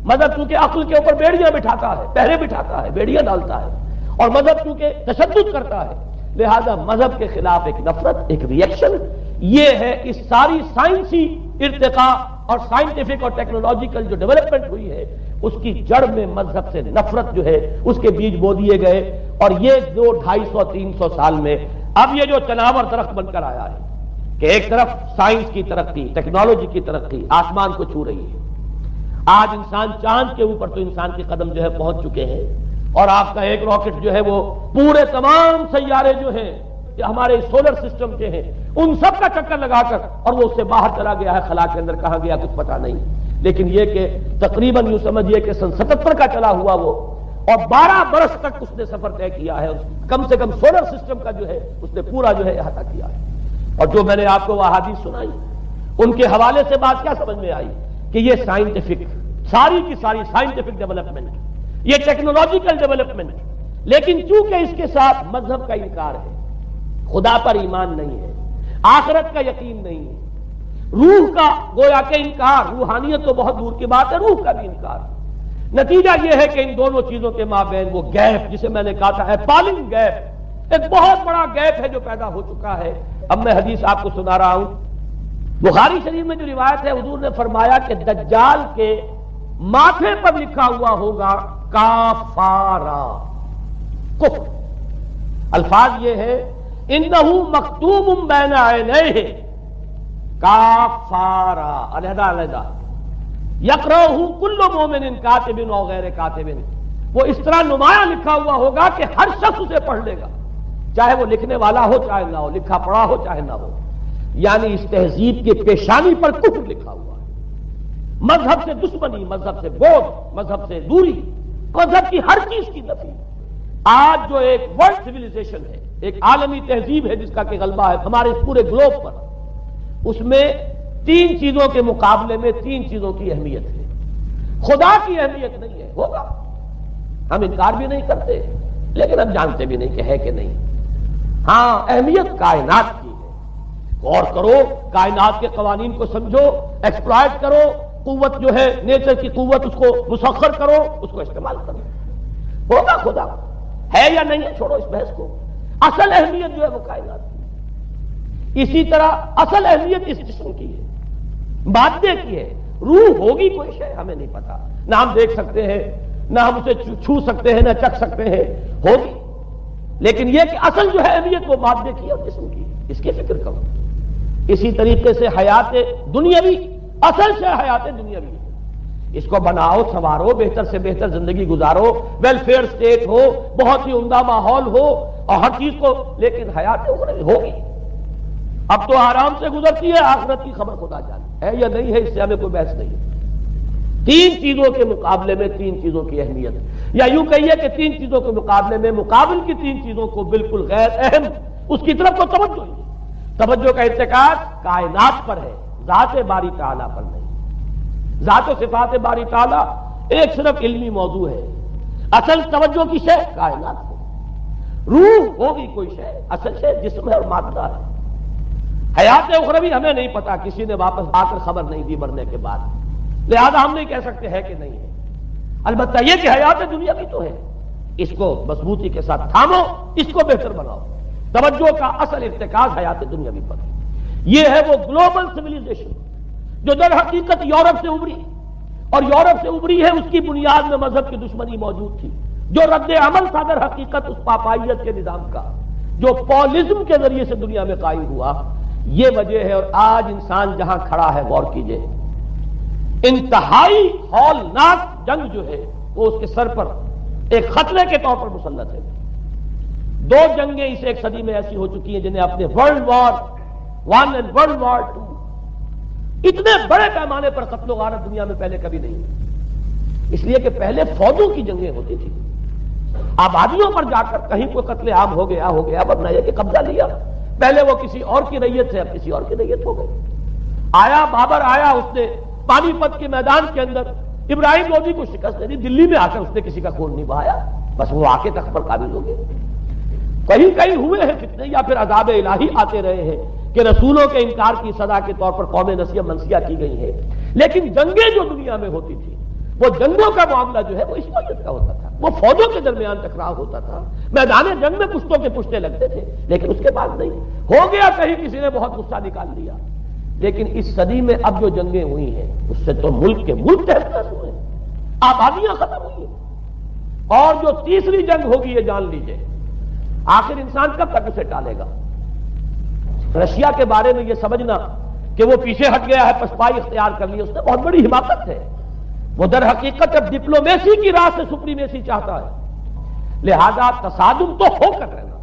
[SPEAKER 1] مذہب چونکہ عقل کے اوپر بیڑیاں بٹھاتا ہے، پہرے بٹھاتا ہے، بیڑیاں ڈالتا ہے، اور مذہب چونکہ تشدد کرتا ہے لہذا مذہب کے خلاف ایک نفرت، ایک ریئیکشن، یہ ہے اس ساری سائنسی ارتقاء اور سائنٹیفک اور ٹیکنالوجیکل جو ڈیولپمنٹ ہوئی ہے اس کی جڑ میں مذہب سے نفرت جو ہے اس کے بیج بو دیے گئے، اور یہ 200-250-300 سال میں اب یہ جو چناور درخت بن کر آیا ہے کہ ایک طرف سائنس کی ترقی، ٹیکنالوجی کی ترقی آسمان کو چھو رہی ہے، آج انسان چاند کے اوپر تو انسان کے قدم جو ہے پہنچ چکے ہیں، اور آپ کا ایک راکٹ جو ہے وہ پورے تمام سیارے جو ہیں کہ ہمارے سولر سسٹم کے ہیں ان سب کا چکر لگا کر اور وہ اس سے باہر چلا گیا ہے، خلا کے اندر کہاں گیا کچھ پتا نہیں، لیکن یہ کہ تقریباً یوں سمجھیے کہ سن 77 کا چلا ہوا وہ، اور 12 برس تک اس نے سفر طے کیا ہے، کم سے کم سولر سسٹم کا جو ہے اس نے پورا جو ہے احاطہ کیا ہے۔ اور جو میں نے آپ کو وہ احادیث سنائی ان کے حوالے سے بات کیا سمجھ میں آئی کہ یہ سائنٹیفک، ساری کی ساری سائنٹیفک ڈیولپمنٹ، یہ ٹیکنالوجیکل ڈیولپمنٹ، لیکن چونکہ اس کے ساتھ مذہب کا انکار ہے، خدا پر ایمان نہیں ہے، آخرت کا یقین نہیں ہے، روح کا گویا کہ انکار، روحانیت تو بہت دور کی بات ہے، روح کا بھی انکار، نتیجہ یہ ہے کہ ان دونوں چیزوں کے مابین وہ گیپ جسے میں نے کہا تھا ایپالنگ گیپ، ایک بہت بڑا گیپ ہے جو پیدا ہو چکا ہے۔ اب میں حدیث آپ کو سنا رہا ہوں، بخاری شریف میں جو روایت ہے حضور نے فرمایا کہ دجال کے ماتھے پر لکھا ہوا ہوگا کافارا، کفر، الفاظ یہ ہے انہ مکتوب بین عینیہ کافارا، علیحدہ علیحدہ، یقرأہ کل مومن کاتب و غیر کاتب، وہ اس طرح نمایاں لکھا ہوا ہوگا کہ ہر شخص اسے پڑھ لے گا، چاہے وہ لکھنے والا ہو چاہے نہ ہو، لکھا پڑھا ہو چاہے نہ ہو، یعنی اس تہذیب کی پیشانی پر کفر لکھا ہوا ہے، مذہب سے دشمنی، مذہب سے بغض، مذہب سے دوری، مذہب کی ہر چیز کی نفی۔ آج جو ایک ورلڈ سیویلائزیشن ہے، ایک عالمی تہذیب ہے جس کا کہ غلبہ ہے ہمارے اس پورے گلوب پر، اس میں 3 چیزوں کے مقابلے میں 3 چیزوں کی اہمیت ہے، خدا کی اہمیت نہیں ہے، ہوگا، ہم انکار بھی نہیں کرتے لیکن ہم جانتے بھی نہیں کہ ہے کہ نہیں، ہاں اہمیت کائنات کی ہے، غور کرو، کائنات کے قوانین کو سمجھو، ایکسپلائٹ کرو، قوت جو ہے نیچر کی قوت اس کو مسخر کرو، اس کو استعمال کرو، ہوگا خدا ہے یا نہیں ہے، چھوڑو اس بحث کو، اصل اہمیت جو ہے وہ کائنات کی۔ اسی طرح اصل اہمیت اس جسم کی ہے، مادے کی ہے، روح ہوگی کوئی شے ہمیں نہیں پتا، نہ ہم دیکھ سکتے ہیں نہ ہم اسے چھو سکتے ہیں نہ چکھ سکتے ہیں، ہوگی، لیکن یہ کہ اصل جو ہے اہمیت وہ مادے کی اور جسم کی، اس کی فکر کرو۔ اسی طریقے سے حیات دنیاوی، اصل سے حیات دنیاوی، اس کو بناؤ، سنوارو، بہتر سے بہتر زندگی گزارو، ویلفیئر سٹیٹ ہو، بہت ہی عمدہ ماحول ہو اور ہر چیز کو، لیکن حیات ہوگی، اب تو آرام سے گزرتی ہے، آخرت کی خبر خدا جانے ہے یا نہیں ہے، اس سے ہمیں کوئی بحث نہیں ہے۔ 3 چیزوں کے مقابلے میں 3 چیزوں کی اہمیت، یا یوں کہیے کہ 3 چیزوں کے مقابلے میں مقابل کی 3 چیزوں کو بالکل غیر اہم اس کی طرف کو توجہ نہیں، توجہ کا ارتکاز کائنات پر ہے، ذات باری تعالیٰ پر نہیں۔ ذات و صفات باری تعالیٰ ایک صرف علمی موضوع ہے، اصل توجہ کی شے کائنات ہے، روح ہوگی کوئی شے، اصل شے جسم ہے اور مادہ ہے، حیات اخروی ہمیں نہیں پتا، کسی نے واپس آ کر خبر نہیں دی مرنے کے بعد، لہذا ہم نہیں کہہ سکتے ہے کہ نہیں ہے، البتہ یہ کہ حیات دنیا بھی تو ہے، اس کو مضبوطی کے ساتھ تھامو، اس کو بہتر بناؤ، توجہ کا اصل ارتکاز حیات دنیاوی پر ہے۔ یہ ہے وہ گلوبل سیویلائزیشن جو در حقیقت یورپ سے ابری، اور یورپ سے ابری ہے، اس کی بنیاد میں مذہب کی دشمنی موجود تھی، جو رد عمل تھا در حقیقت اس پاپائیت کے نظام کا جو پولزم کے ذریعے سے دنیا میں قائم ہوا، یہ وجہ ہے۔ اور آج انسان جہاں کھڑا ہے غور کیجئے، انتہائی ہولناک جنگ جو ہے وہ اس کے سر پر ایک خطرے کے طور پر مسلط ہے۔ 2 جنگیں اس ایک صدی میں ایسی ہو چکی ہیں جنہیں اپنے ورلڈ وار 1 اور ورلڈ وار 2 اتنے بڑے پیمانے پر قتل و غارت دنیا میں پہلے کبھی نہیں ہوئی، اس لیے کہ پہلے فوجوں کی جنگیں ہوتی تھی، آبادیوں پر جا کر کہیں کوئی قتل عام ہو گیا ورنہ یہ کہ قبضہ لیا، پہلے وہ کسی اور کی ریت سے اب کسی اور کی ریت ہو گئی۔ آیا بابر آیا، اس نے پانی پت کے میدان کے اندر ابراہیم لودھی کو شکست دے دی، دلی میں آ کر اس نے کسی کا خون نہیں بہایا، بس وہ آ کے تخت پر قابل ہو گئے۔ کہیں کہیں ہوئے ہیں فتنے یا پھر عذاب الہی آتے رہے ہیں کہ رسولوں کے انکار کی سزا کے طور پر قوم نسیہ منسیہ کی گئی ہے، لیکن جنگیں جو دنیا میں ہوتی تھی وہ جنگوں کا معاملہ جو ہے وہ اس نوعیت کا ہوتا تھا، وہ فوجوں کے درمیان ٹکراؤ ہوتا تھا، میدان جنگ میں پشتوں کے پشتے لگتے تھے، لیکن اس کے بعد نہیں ہو گیا کہیں کسی نے بہت غصہ نکال دیا۔ لیکن اس صدی میں اب جو جنگیں ہوئی ہیں اس سے تو ملک کے ملک تحس نحس ہوئے، آبادیاں ختم ہوئی ہیں، اور جو تیسری جنگ ہوگی یہ جان لیجئے آخر انسان کب تک اسے ٹالے گا؟ رشیا کے بارے میں یہ سمجھنا کہ وہ پیچھے ہٹ گیا ہے، پسپائی اختیار کر لی، اس نے بہت بڑی حماقت ہے۔ وہ در حقیقت اب ڈپلومیسی کی راہ سے سپریمیسی چاہتا ہے، لہذا تصادم تو ہو کر رہنا۔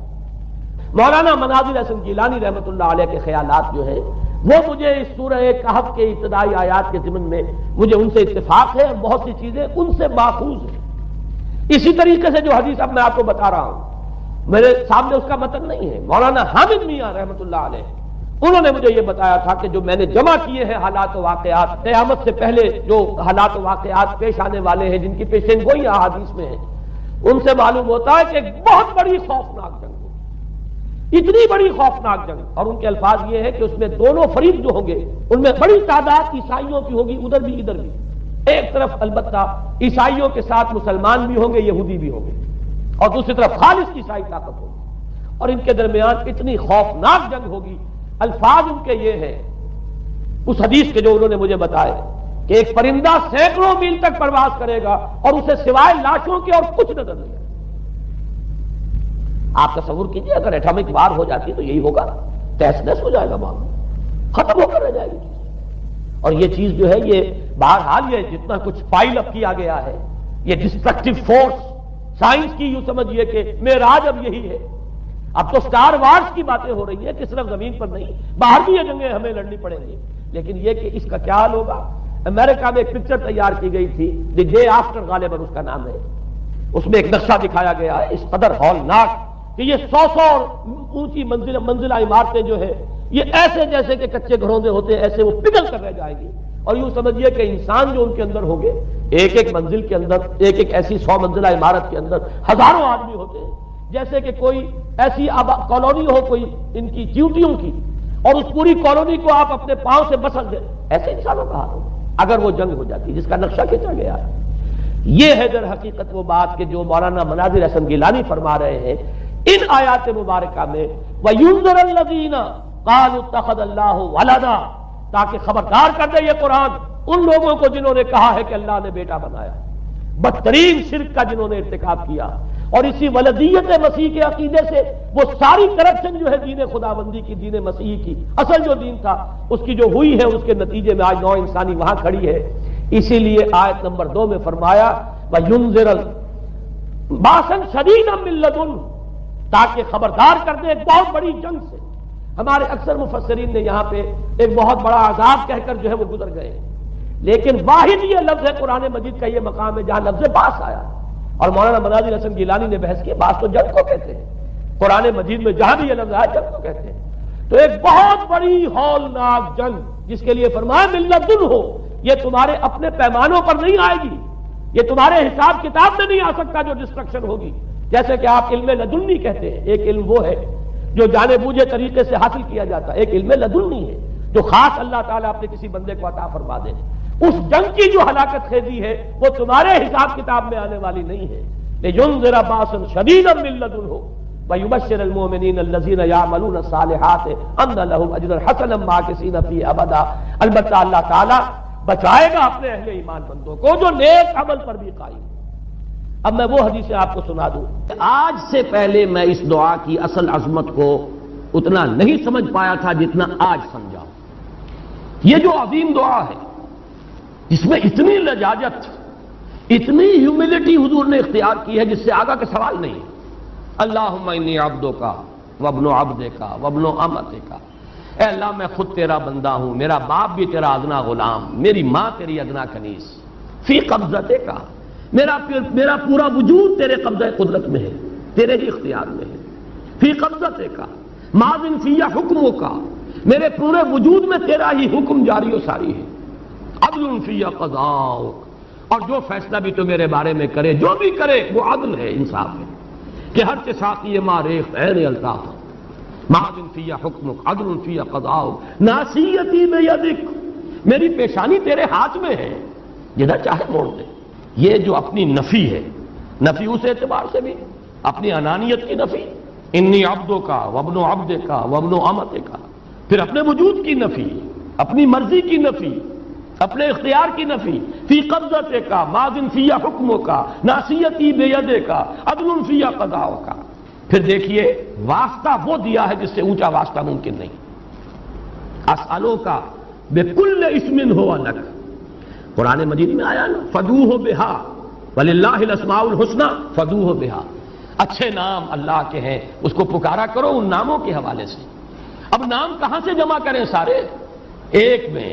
[SPEAKER 1] مولانا مناظر حسن گیلانی رحمۃ اللہ علیہ کے خیالات جو ہیں وہ مجھے اس سورہ کہف کے ابتدائی آیات کے ضمن میں مجھے ان سے اتفاق ہے، اور بہت سی چیزیں ان سے ماخوذ ہیں۔ اسی طریقے سے جو حدیث اب میں آپ کو بتا رہا ہوں میرے سامنے اس کا متن نہیں ہے، مولانا حامد میاں رحمۃ اللہ علیہ انہوں نے مجھے یہ بتایا تھا کہ جو میں نے جمع کیے ہیں حالات و واقعات، قیامت سے پہلے جو حالات و واقعات پیش آنے والے ہیں جن کی پیشین گوئی احادیث میں ہیں، ان سے معلوم ہوتا ہے کہ ایک بہت بڑی خوفناک جنگ ہوگی، اتنی بڑی خوفناک جنگ، اور ان کے الفاظ یہ ہے کہ اس میں دونوں فریق جو ہوں گے ان میں بڑی تعداد عیسائیوں کی ہوگی، ادھر بھی ادھر بھی، ایک طرف البتہ عیسائیوں کے ساتھ مسلمان بھی ہوں گے، یہودی بھی ہوں گے، اور دوسری طرف خالص عیسائی طاقت ہوگی، اور ان کے درمیان اتنی خوفناک جنگ ہوگی۔ الفاظ ان کے یہ ہیں اس حدیث کے جو انہوں نے مجھے بتائے کہ ایک پرندہ سینکڑوں میل تک پرواز کرے گا اور اسے سوائے لاشوں کے اور کچھ نظر نہیں آئے۔ آپ تصور کیجئے اگر ایٹمک وار ہو جاتی تو یہی ہوگا، تہس نہس ہو جائے گا معاملہ، ختم ہو کر رہ جائے گی چیز۔ اور یہ چیز جو ہے یہ بہرحال یہ جتنا کچھ پائل اپ کیا گیا ہے، یہ ڈسٹرکٹیو فورس سائنس کی یوں سمجھیے کہ معراج اب یہی ہے۔ اب تو سٹار وارز کی باتیں ہو رہی ہیں کہ صرف زمین پر نہیں، باہر بھی یہ جنگیں ہمیں لڑنی پڑیں گی، لیکن یہ کہ اس کا کیا حال ہوگا۔ امریکہ میں ایک پکچر تیار کی گئی تھی، دی ڈے آفٹر غالباً اس کا نام ہے، اس میں ایک نقشہ دکھایا گیا ہے اس قدر ہولناک کہ یہ 100 اونچی منزلہ عمارتیں جو ہے یہ ایسے جیسے کہ کچے گھروندے ہوتے ہیں ایسے وہ پگھل کر رہ جائیں گی، اور یوں سمجھیے کہ انسان جو ان کے اندر ہوں گے ایک ایک منزل کے اندر، ایک ایک ایسی 100 منزلہ عمارت کے اندر ہزاروں آدمی ہوتے ہیں، جیسے کہ کوئی ایسی کالونی ہو کوئی ان کی چیوٹیوں کی، اور اس پوری کالونی کو آپ اپنے پاؤں سے بسل دیں، ایسے انسانوں کا حال ہوگا اگر وہ جنگ ہو جاتی جس کا نقشہ کھینچا گیا ہے۔ یہ ہے در حقیقت وہ بات کہ جو مولانا مناظر حسن گیلانی فرما رہے ہیں ان آیات مبارکہ میں، وَيُنذِرَ الَّذِينَ قَالُوا اتَّخَذَ اللَّهُ وَلَدًا، تاکہ خبردار کر دے یہ قرآن ان لوگوں کو جنہوں نے کہا ہے کہ اللہ نے بیٹا بنایا، بدترین شرک کا جنہوں نے ارتکاب کیا، اور اسی ولدیت مسیح کے عقیدے سے وہ ساری کرپشن جو ہے دین خداوندی کی، دین مسیح کی اصل جو دین تھا اس کی جو ہوئی ہے اس کے نتیجے میں آج نوع انسانی وہاں کھڑی ہے۔ اسی لیے آیت نمبر 2 میں فرمایا وَيُنذِرَ بَأْسًا شَدِيدًا مِّن لَّدُنْهُ، تاکہ خبردار کر دے ایک بہت بڑی جنگ سے۔ ہمارے اکثر مفسرین نے یہاں پہ ایک بہت بڑا عذاب کہہ کر جو ہے وہ گزر گئے، لیکن واحد یہ لفظ ہے قرآن مجید کا یہ مقام ہے جہاں لفظ باس آیا، اور مولانا مناظر حسن گیلانی نے بحث کی باس تو جنگ کو کہتے ہیں، قرآن مجید میں جہاں بھی یہ لفظ آیا جنگ کو کہتے ہیں۔ تو ایک بہت بڑی ہولناک جنگ جس کے لیے فرمایا من لدنہ، یہ تمہارے اپنے پیمانوں پر نہیں آئے گی، یہ تمہارے حساب کتاب میں نہیں آ سکتا جو ڈسٹرکشن ہوگی، جیسے کہ آپ علم لدنی کہتے ہیں۔ ایک علم وہ ہے جو جانے بوجھے طریقے سے حاصل کیا جاتا ہے، ایک علم لدنی ہے جو خاص اللہ تعالیٰ اپنے کسی بندے کو عطا فرما دے۔ اس جنگ کی جو ہلاکت خیزی ہے وہ تمہارے حساب کتاب میں آنے والی نہیں ہے۔ لِيُنذِرَ بَأْسًا شَدِيدًا مِّن لَّدُنْهُ وَيُبَشِّرَ الْمُؤْمِنِينَ الَّذِينَ يَعْمَلُونَ الصَّالِحَاتِ أَنَّ لَهُمْ أَجْرًا حَسَنًا مَّاكِثِينَ فِيهِ أَبَدًا۔ البتہ اللہ تعالیٰ بچائے گا اپنے اہل ایمان بندوں کو جو نیک عمل پر بھی قائم۔ اب میں وہ حدیثیں آپ کو سنا دوں۔ آج سے پہلے میں اس دعا کی اصل عظمت کو اتنا نہیں سمجھ پایا تھا جتنا آج سمجھا۔ یہ جو عظیم دعا ہے اس میں اتنی لجاجت، اتنی ہیوملٹی حضور نے اختیار کی ہے جس سے آگا کے سوال نہیں۔ اللہم انی عبدک وابن عبدک وابن امتک، اے اللہ میں خود تیرا بندہ ہوں، میرا باپ بھی تیرا ادنا غلام، میری ماں تیری ادنا کنیز، فی قبضتک، میرا پورا وجود تیرے قبضہ قدرت میں ہے، تیرے ہی اختیار میں ہے، فی قبضتک ماضٍ فی حکمک، میرے پورے وجود میں تیرا ہی حکم جاری و ساری ہے، عدل فی قضاؤک، اور جو فیصلہ بھی تو میرے بارے میں کرے، جو بھی کرے وہ عدل ہے، انصاف ہے، کہ ہر چساقی ما ریخت عین الطاف، معدن فی حکمک عدل فی قضاؤک، ناصیتی بیدک، میری پیشانی تیرے ہاتھ میں ہے، جدھر چاہے موڑ دے،
[SPEAKER 2] یہ جو اپنی نفی ہے، نفی اس اعتبار سے بھی اپنی انانیت کی نفی، انی عبدوں کا وابن عبد کا وابن امت کا، پھر اپنے وجود کی نفی، اپنی مرضی کی نفی، اپنے اختیار کی نفی، فی قبضت کا ماضٍ فی حکموں کا ناصیتی بید کا عدل فی قضاء کا۔ پھر دیکھیے واسطہ وہ دیا ہے جس سے اونچا واسطہ ممکن نہیں۔ اسألو کا بکل اسم ہو لک، قرآن مجید میں آیا نا، فدوہ بہا وللہ الاسماء الحسنی فدوہ بہا، اچھے نام اللہ کے ہیں، اس کو پکارا کرو ان ناموں کے حوالے سے۔ اب نام کہاں سے جمع کریں سارے؟ ایک میں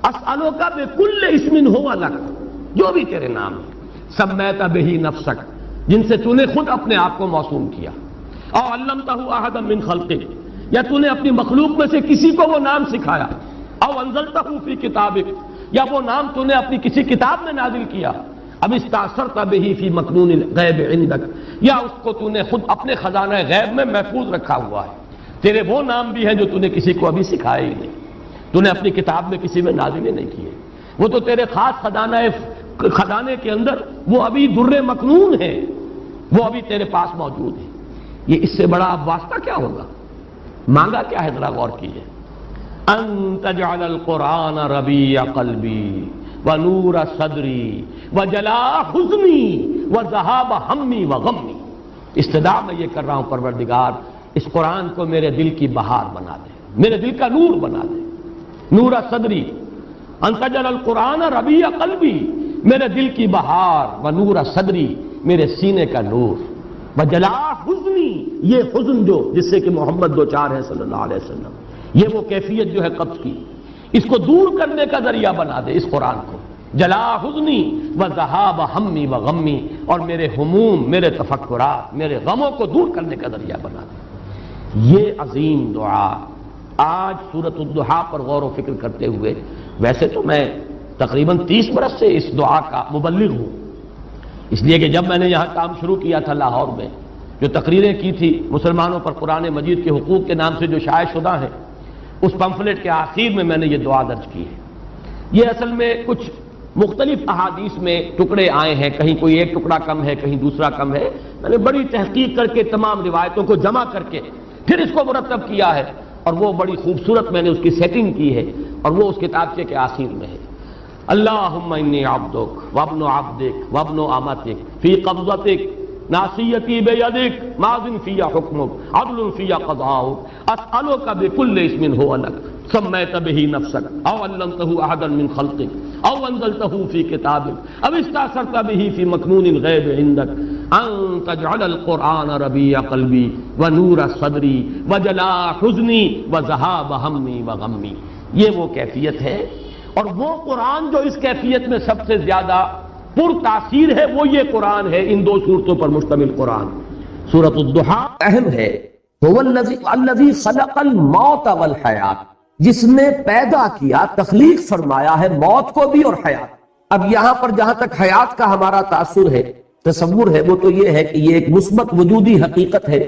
[SPEAKER 2] اسألو کا بکل اسم ہو لک، جو بھی تیرے نام سمیت بہ نفسک، جن سے تو نے خود اپنے آپ کو موسوم کیا، او علمتہ احدا من خلقک، یا تو نے اپنی مخلوق میں سے کسی کو وہ نام سکھایا، او انزلتہ فی کتابک، یا وہ نام تو نے اپنی کسی کتاب میں نازل کیا، اب استاثرت بہ فی مکنون الغیب عندک، یا اس کو تو نے خود اپنے خزانہ غیب میں محفوظ رکھا ہوا ہے۔ تیرے وہ نام بھی ہیں جو تو نے کسی کو ابھی سکھائے ہی نہیں، تو نے اپنی کتاب میں کسی میں نازل ہی نہیں کیے، وہ تو تیرے خاص خزانے کے اندر وہ ابھی در مکنون ہے، وہ ابھی تیرے پاس موجود ہے۔ یہ اس سے بڑا اب واسطہ کیا ہوگا؟ مانگا کیا ہے؟ ذرا غور کیجیے، ان تجعل القرآن ربیع قلبی ونور صدری وجلاء حزنی وذہاب ہمی وغمی۔ استدعا میں یہ کر رہا ہوں پروردگار، اس قرآن کو میرے دل کی بہار بنا دے، میرے دل کا نور بنا دے، نور صدری، ان تجعل القرآن ربیع قلبی، میرے دل کی بہار، ونور صدری، میرے سینے کا نور، وجلاء حزنی، یہ حزن جو جس سے کہ محمد دو چار ہے صلی اللہ علیہ وسلم، یہ وہ کیفیت جو ہے قبض کی، اس کو دور کرنے کا ذریعہ بنا دے اس قرآن کو، جلاء حزنی وذہاب ہمی وغمی، اور میرے ہموم، میرے تفکرات، میرے غموں کو دور کرنے کا ذریعہ بنا دے۔ یہ عظیم دعا آج سورۃ الضحیٰ پر غور و فکر کرتے ہوئے، ویسے تو میں تقریباً 30 برس سے اس دعا کا مبلغ ہوں، اس لیے کہ جب میں نے یہاں کام شروع کیا تھا لاہور میں، جو تقریریں کی تھی مسلمانوں پر قرآن مجید کے حقوق کے نام سے جو شائع شدہ ہیں، اس پمفلٹ کے آخر میں نے یہ دعا درج کی ہے۔ یہ اصل میں کچھ مختلف احادیث میں ٹکڑے آئے ہیں، کہیں کوئی ایک ٹکڑا کم ہے، کہیں دوسرا کم ہے، میں نے بڑی تحقیق کر کے تمام روایتوں کو جمع کر کے پھر اس کو مرتب کیا ہے، اور وہ بڑی خوبصورت میں نے اس کی سیٹنگ کی ہے، اور وہ اس کتابچے کے آخر میں ہے۔ اللہم انی عبدک وابن عبدک وابن امتک فی قبضتک ناصیتی بیدک ماضٍ فی حکمک عدل فی قضاؤک اسألک بکل اسم ہو لک سمیت بہ نفسک او علمتہ احدا من خلقک او انزلتہ فی کتابک او استاثرت بہ فی مکنون الغیب عندک ان تجعل القرآن ربیع قلبی ونور صدری وجلاء حزنی وذہاب ہمی وغمی۔ یہ وہ کیفیت ہے، اور وہ قرآن جو اس کیفیت میں سب سے زیادہ پر تاثیر ہے وہ یہ قرآن ہے، ان دو صورتوں پر مشتمل قرآن۔ سورۃ الضحیٰ اہم ہے، هو الذی خلق الموت والحیات، جس نے پیدا کیا، تخلیق فرمایا ہے موت کو بھی اور حیات۔ اب یہاں پر جہاں تک حیات کا ہمارا تاثر ہے، تصور ہے، وہ تو یہ ہے کہ یہ ایک مثبت وجودی حقیقت ہے،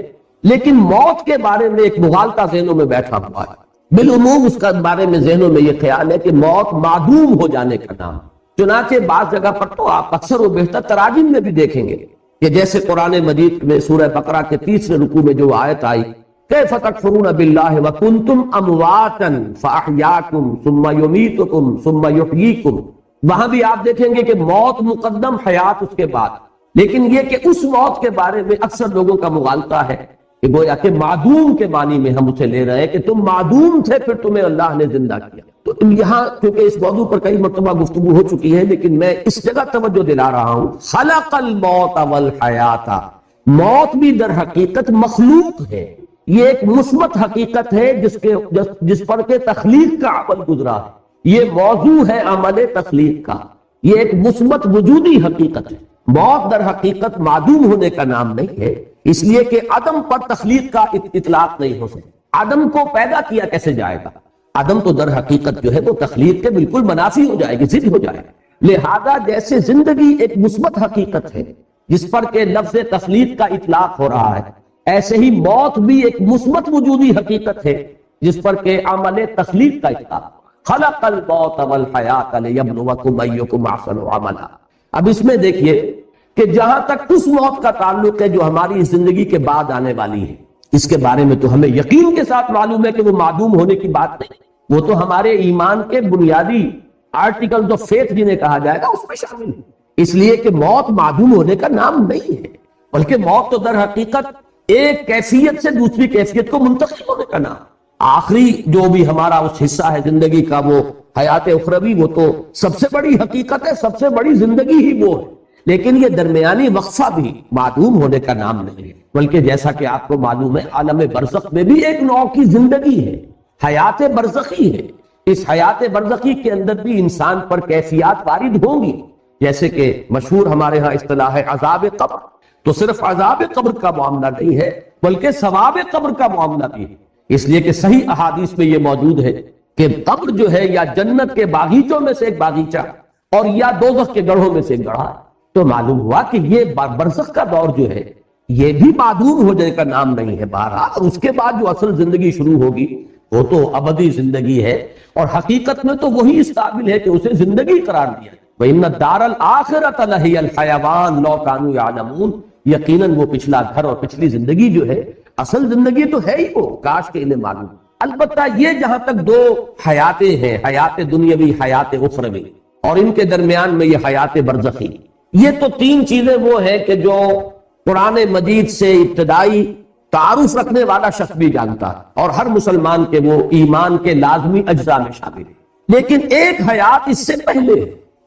[SPEAKER 2] لیکن موت کے بارے میں ایک مغالطہ ذہنوں میں بیٹھا ہوا ہے۔ بالعموم اس کا بارے میں ذہنوں میں یہ خیال ہے کہ موت معدوم ہو جانے کا نام، چنانچہ بعض جگہ پر تو آپ اکثر و بیشتر تراجم میں بھی دیکھیں گے کہ جیسے قرآن مجید میں سورہ بقرہ کے 3 رکوع میں جو آیت آئی، کیف تکفرون باللہ وکنتم امواتا فاحیاکم ثم یمیتکم ثم یحییکم، وہاں بھی آپ دیکھیں گے کہ موت مقدم، حیات اس کے بعد، لیکن یہ کہ اس موت کے بارے میں اکثر لوگوں کا مغالطہ ہے کہ گویا کہ معدوم کے معنی میں ہم اسے لے رہے ہیں کہ تم معدوم تھے پھر تمہیں اللہ نے زندہ کیا۔ تو یہاں کیونکہ اس موضوع پر کئی مرتبہ گفتگو ہو چکی ہے، لیکن میں اس جگہ توجہ دلا رہا ہوں، خلق الموت والحیات، موت بھی در حقیقت مخلوق ہے، یہ ایک مثبت حقیقت ہے جس پر کہ تخلیق کا عمل گزرا ہے، یہ موضوع ہے عمل تخلیق کا، یہ ایک مثبت وجودی حقیقت ہے۔ موت در حقیقت معدوم ہونے کا نام نہیں ہے، اس لیے کہ عدم پر تخلیق کا اطلاق نہیں ہو سکتا۔ عدم کو پیدا کیا کیسے جائے گا؟ عدم تو در حقیقت جو ہے وہ تخلیق کے بالکل منافی ہو جائے گی، ضد ہو جائے گی۔ لہذا جیسے زندگی ایک مثبت حقیقت ہے جس پر کہ لفظ تخلیق کا اطلاق ہو رہا ہے، ایسے ہی موت بھی ایک مثبت وجودی حقیقت ہے جس پر کہ عمل تخلیق کا اطلاق۔ خلق الموت والحیات لیبلوکم ایکم احسن عملا،
[SPEAKER 1] اب اس میں دیکھیے کہ جہاں تک اس موت کا تعلق ہے جو ہماری زندگی کے بعد آنے والی ہے، اس کے بارے میں تو ہمیں یقین کے ساتھ معلوم ہے کہ وہ معدوم ہونے کی بات نہیں، وہ تو ہمارے ایمان کے بنیادی آرٹیکلز آف فیتھ جنہیں کہا جائے گا اس میں شامل ہے، اس لیے کہ موت معدوم ہونے کا نام نہیں ہے، بلکہ موت تو در حقیقت ایک کیفیت سے دوسری کیفیت کو منتقل ہونے کا نام۔ آخری جو بھی ہمارا اس حصہ ہے زندگی کا، وہ حیات اخروی، وہ تو سب سے بڑی حقیقت ہے، سب سے بڑی زندگی ہی وہ ہے، لیکن یہ درمیانی وقفہ بھی معدوم ہونے کا نام نہیں ہے، بلکہ جیسا کہ آپ کو معلوم ہے عالم برزخ میں بھی ایک نوع کی زندگی ہے، حیات برزخی ہے۔ اس حیات برزخی کے اندر بھی انسان پر کیفیات وارد ہوں گی، جیسے کہ مشہور ہمارے ہاں اصطلاح ہے عذاب قبر، تو صرف عذاب قبر کا معاملہ نہیں ہے بلکہ ثواب قبر کا معاملہ بھی ہے، اس لیے کہ صحیح احادیث میں یہ موجود ہے کہ قبر جو ہے یا جنت کے باغیچوں میں سے ایک باغیچہ اور یا دوزخ کے گڑھوں میں سے ایک گڑھا ہے، تو معلوم ہوا کہ یہ برزخ کا دور جو ہے یہ بھی معدوم ہو جانے کا نام نہیں ہے بہرحال، اور اس کے بعد جو اصل زندگی شروع ہوگی وہ تو ابدی زندگی ہے، اور حقیقت میں تو وہی اس قابل ہے کہ اسے زندگی قرار دیا ہے۔ وَإِنَّ الدَّارَ الْآخِرَةَ لَهِيَ الْحَيَوَانُ لَوْ كَانُوا يَعْلَمُونَ، یقیناً وہ پچھلا گھر اور پچھلی زندگی جو ہے اصل زندگی تو ہے ہی وہ، کاش کہ انہیں معلوم۔ البتہ یہ جہاں تک دو حیاتیں ہیں، حیات دنیاوی، حیات اخروی، اور ان کے درمیان میں یہ حیات برزخی، یہ تو تین چیزیں وہ ہیں کہ جو قرآن مجید سے ابتدائی تعارف رکھنے والا شخص بھی جانتا ہے، اور ہر مسلمان کے وہ ایمان کے لازمی اجزاء میں شامل ہے۔ لیکن ایک حیات اس سے پہلے،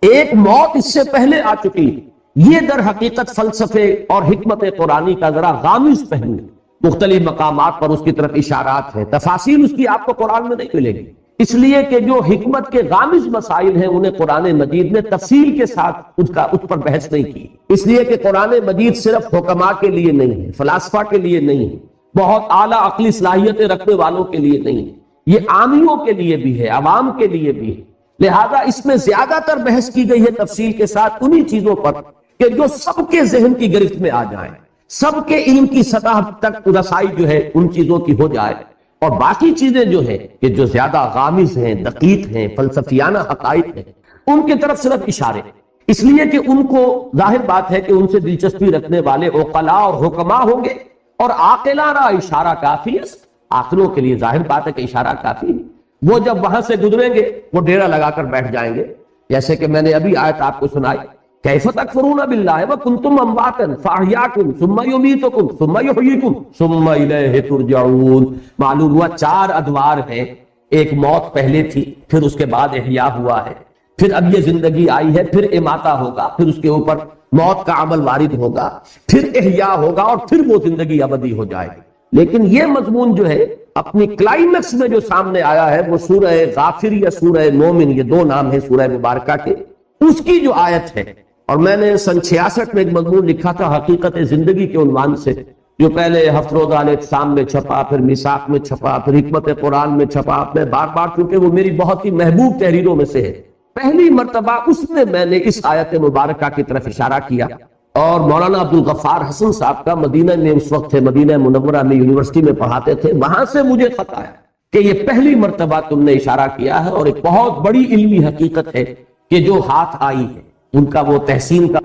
[SPEAKER 1] ایک موت اس سے پہلے آ چکی، یہ در حقیقت فلسفے اور حکمت قرآنی کا ذرا غامض پہلو ہے، مختلف مقامات پر اس کی طرف اشارات ہیں، تفاصیل اس کی آپ کو قرآن میں نہیں ملے گی، اس لیے کہ جو حکمت کے غامض مسائل ہیں انہیں قرآن مجید نے تفصیل کے ساتھ اس پر بحث نہیں کی، اس لیے کہ قرآن مجید صرف حکماء کے لیے نہیں ہے، فلاسفہ کے لیے نہیں ہے، بہت اعلیٰ عقلی صلاحیتیں رکھنے والوں کے لیے نہیں ہے، یہ عامیوں کے لیے بھی ہے، عوام کے لیے بھی ہے، لہذا اس میں زیادہ تر بحث کی گئی ہے تفصیل کے ساتھ انہی چیزوں پر کہ جو سب کے ذہن کی گرفت میں آ جائیں، سب کے علم کی سطح تک رسائی جو ہے ان چیزوں کی ہو جائے، اور باقی چیزیں جو ہے کہ جو زیادہ غامض ہیں، دقیق ہیں، فلسفیانہ حقائق ہیں، ان کی طرف صرف اشارے، اس لیے کہ ان کو ظاہر بات ہے کہ ان سے دلچسپی رکھنے والے عقلاء اور حکماء ہوں گے، اور عاقلانہ اشارہ کافی ہے، عاقلوں کے لیے ظاہر بات ہے کہ اشارہ کافی ہے، وہ جب وہاں سے گزریں گے وہ ڈیرا لگا کر بیٹھ جائیں گے، جیسے کہ میں نے ابھی آیت آپ کو سنائی، کیف تکفرون باللہ وکنتم امواتا فاحیاکم ثم یمیتکم ثم یحییکم ثم الیہ ترجعون۔ معلوم ہوا چار ادوار ہیں، ایک موت پہلے تھی، پھر اس کے بعد احیاء ہوا ہے، پھر اب یہ زندگی آئی ہے، پھر اماتہ ہوگا، پھر اس کے اوپر موت کا عمل وارد ہوگا، پھر احیاء ہوگا، اور پھر وہ زندگی ابدی ہو جائے گی۔ لیکن یہ مضمون جو ہے اپنی کلائمیکس میں جو سامنے آیا ہے وہ سورہ غافر یا سورہ مومن، یہ دو نام ہیں سورہ مبارکہ کے، اس کی جو آیت ہے، اور میں نے سن 66 میں ایک مضمون لکھا تھا حقیقت زندگی کے عنوان سے، جو پہلے ہفت روزہ الاعتصام میں چھپا، پھر میثاق میں چھپا، پھر حکمت قرآن میں چھپا، میں بار بار چونکہ وہ میری بہت ہی محبوب تحریروں میں سے ہے، پہلی مرتبہ اس میں نے اس آیت مبارکہ کی طرف اشارہ کیا، اور مولانا عبدالغفار حسن صاحب کا مدینہ میں اس وقت تھے، مدینہ منورہ میں یونیورسٹی میں پڑھاتے تھے، وہاں سے مجھے خط آیا کہ یہ پہلی مرتبہ تم نے اشارہ کیا ہے، اور ایک بہت بڑی علمی حقیقت ہے کہ جو ہاتھ آئی ہے ان کا وہ تحسین کا